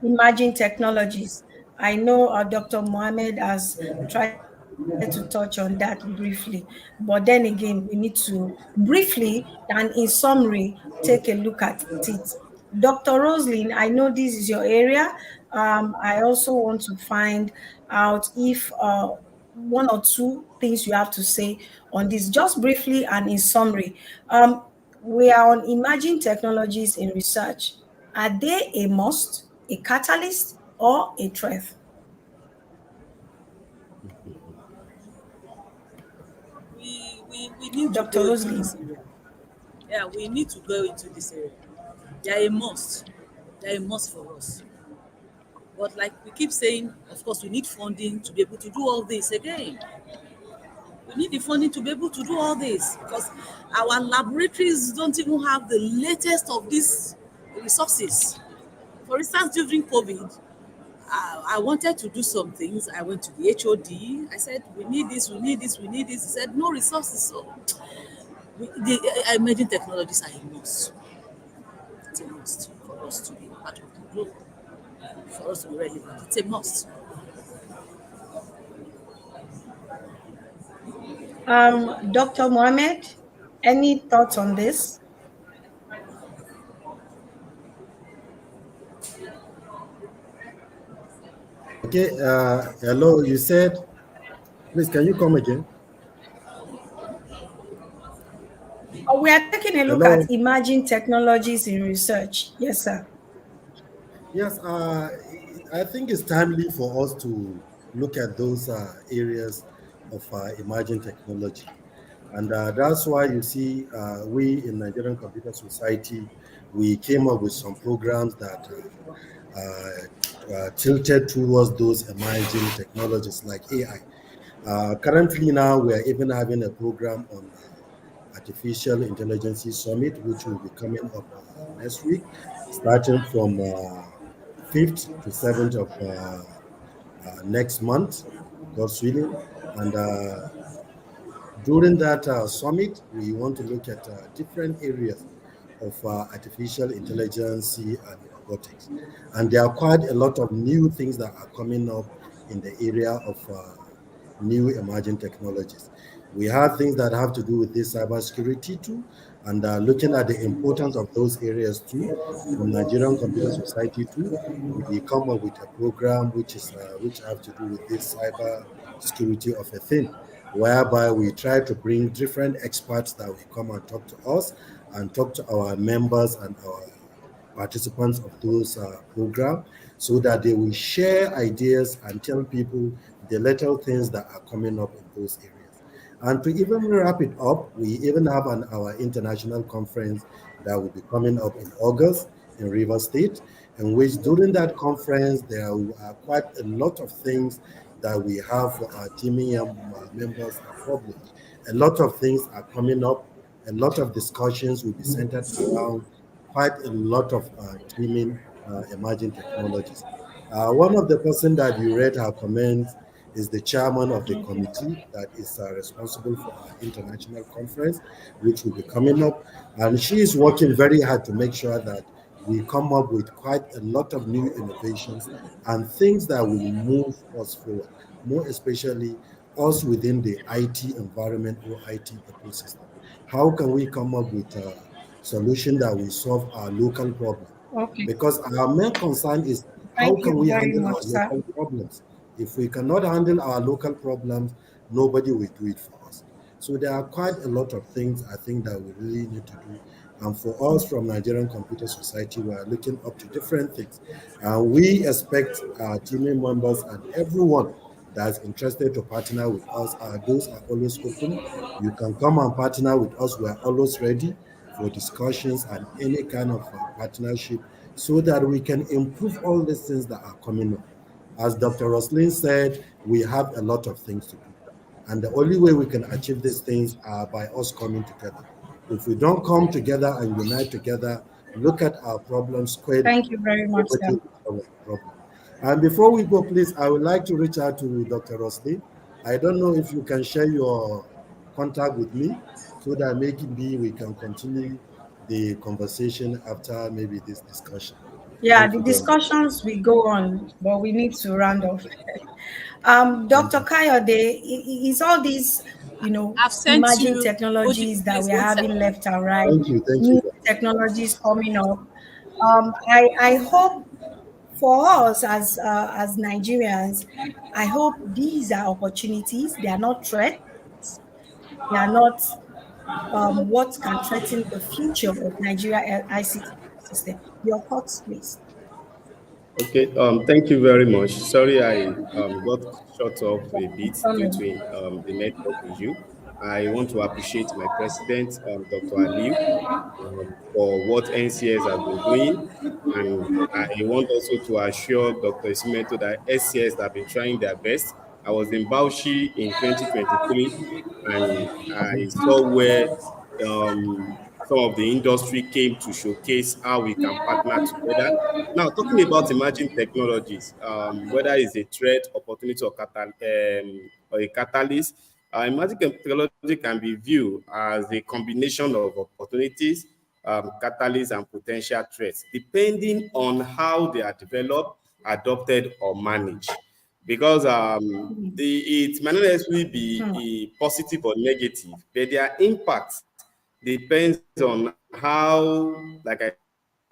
emerging technologies. I know Dr. Mohammed has tried to touch on that briefly, but then again, we need to briefly and in summary take a look at it. Dr. Roslyn, I know this is your area. I also want to find out if one or two things you have to say on this, just briefly and in summary. We are on emerging technologies in research. Are they a must, a catalyst, or a threat? We need to Dr. go into Roslyn. this area. Yeah, we need to go into this area. They are a must. They are a must for us. But like we keep saying, of course, we need funding to be able to do all this again. We need the funding to be able to do all this because our laboratories don't even have the latest of these resources. For instance, during COVID, I wanted to do some things. I went to the HOD. I said, we need this, we need this, we need this. He said, no resources. So the emerging technologies are a must. It's a must for us to be part of the group, for us to be relevant. It's a must. Dr. Mohammed, any thoughts on this? Okay, hello, you said, please, can you come again? We are taking a look Hello. at emerging technologies in research. Yes, sir. Yes, I think it's timely for us to look at those areas of emerging technology. And that's why you see we in Nigerian Computer Society, we came up with some programs that tilted towards those emerging technologies like AI. Currently now, we are even having a program on Artificial Intelligence Summit, which will be coming up next week, starting from 5th to 7th of next month, God's willing. And during that summit, we want to look at different areas of artificial intelligence and robotics. And there are quite a lot of new things that are coming up in the area of new emerging technologies. We have things that have to do with this cybersecurity too, and looking at the importance of those areas too. From Nigerian Computer Society too, we come up with a program which have to do with this cyber security of a thing, whereby we try to bring different experts that will come and talk to us and talk to our members and our participants of those programs so that they will share ideas and tell people the little things that are coming up in those areas. And to even wrap it up, we even have our international conference that will be coming up in August in River State, in which during that conference there are quite a lot of things that we have for our teaming members published. A lot of things are coming up. A lot of discussions will be centered around quite a lot of teaming emerging technologies. One of the person that you read her comments is the chairman of the committee that is responsible for our international conference, which will be coming up. And she is working very hard to make sure that we come up with quite a lot of new innovations and things that will move us forward, more especially us within the IT environment or IT ecosystem. How can we come up with a solution that will solve our local problem? Okay. Because our main concern is how Thank can you we very handle much, our sir. local problems? If we cannot handle our local problems, nobody will do it for us. So there are quite a lot of things I think that we really need to do. And for us from Nigerian Computer Society, we are looking up to different things. And we expect our team members and everyone that's interested to partner with us. Our doors are always open. You can come and partner with us. We are always ready for discussions and any kind of partnership so that we can improve all these things that are coming up. As Dr. Roslin said, we have a lot of things to do. And the only way we can achieve these things are by us coming together. If we don't come together and unite together, look at our problems squarely, Thank you very much, nobody sir. will solve the problem. And before we go, please, I would like to reach out to Dr. Roslin. I don't know if you can share your contact with me so that maybe we can continue the conversation after maybe this discussion. Yeah, Thank the you very much. discussions will go on, but we need to round off. Thank Dr. you. Kayode, is all these, I've sent emerging you OG. technologies that Please, we are one having second. left and right, Thank you. Thank you. new technologies coming up. I hope for us as Nigerians, I hope these are opportunities. They are not threats. They are not what can threaten the future of Nigeria ICT system. Your thoughts, please. Okay, thank you very much. Sorry, I got shut off a bit due Problem. to the network issue. I want to appreciate my president, Dr. Aliu, for what NCS has been doing. And I want also to assure Dr. Isimeto that SCS have been trying their best. I was in Bauchi in 2023 and I saw where um, some of the industry came to showcase how we can partner together. Now, talking about emerging technologies, whether it's a threat, opportunity, or a catalyst, emerging technology can be viewed as a combination of opportunities, catalysts, and potential threats, depending on how they are developed, adopted, or managed. Because it might not necessarily be a positive or negative, but their impact depends on how, like I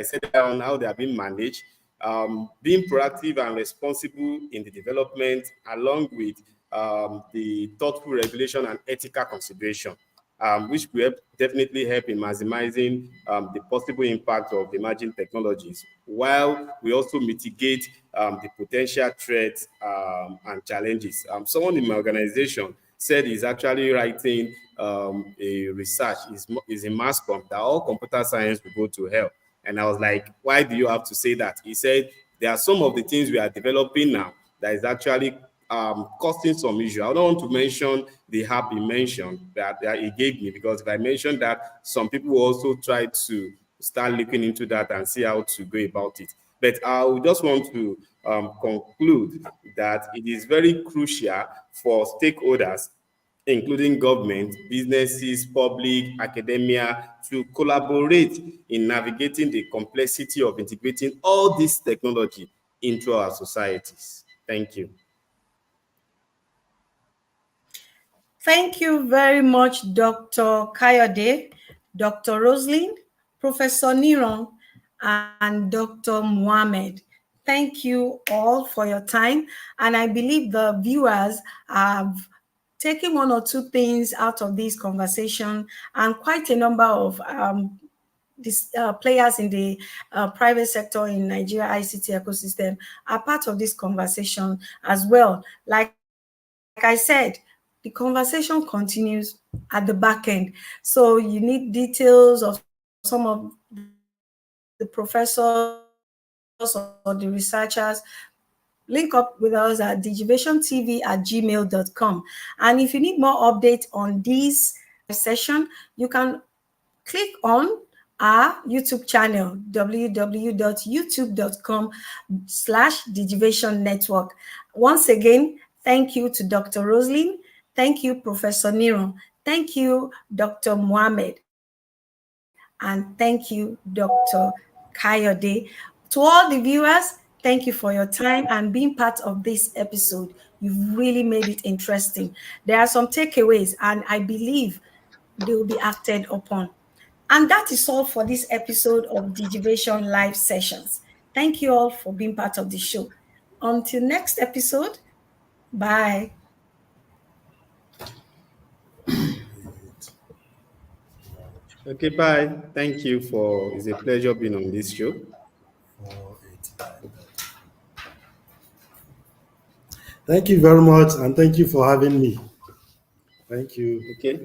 said, on how they are being managed, being proactive and responsible in the development, along with the thoughtful regulation and ethical consideration, which will definitely help in maximizing the possible impact of emerging technologies, while we also mitigate the potential threats and challenges. Someone in my organization said he's actually writing a research, is in mass comm, that all computer science will go to hell. And I was like, why do you have to say that? He said, there are some of the things we are developing now that is actually causing some issue. I don't want to mention the app he mentioned that he gave me, because if I mention that, some people will also try to start looking into that and see how to go about it. But I would just want to conclude that it is very crucial for stakeholders, including government, businesses, public, academia, to collaborate in navigating the complexity of integrating all this technology into our societies. Thank you. Thank you very much, Dr. Kayode, Dr. Rosalind, Professor Niron, and Dr. Mohammed. Thank you all for your time. And I believe the viewers have taken one or two things out of this conversation, and quite a number of players in the private sector in Nigeria ICT ecosystem are part of this conversation as well. Like I said, the conversation continues at the back end. So you need details of some of the professors or the researchers, link up with us at digivationtv@gmail.com. And if you need more updates on this live session, you can click on our YouTube channel, www.youtube.com/Digivation Network. Once again, thank you to Dr. Rosalind. Thank you, Professor Niro. Thank you, Dr. Mohammed. And thank you, Dr. Kayode. To all the viewers, thank you for your time and being part of this episode. You've really made it interesting. There are some takeaways, and I believe they will be acted upon. And that is all for this episode of DigiVation Live Sessions. Thank you all for being part of the show. Until next episode, bye. Okay, bye. Thank you it's a pleasure being on this show. 489. Thank you very much, and thank you for having me. Thank you. Okay.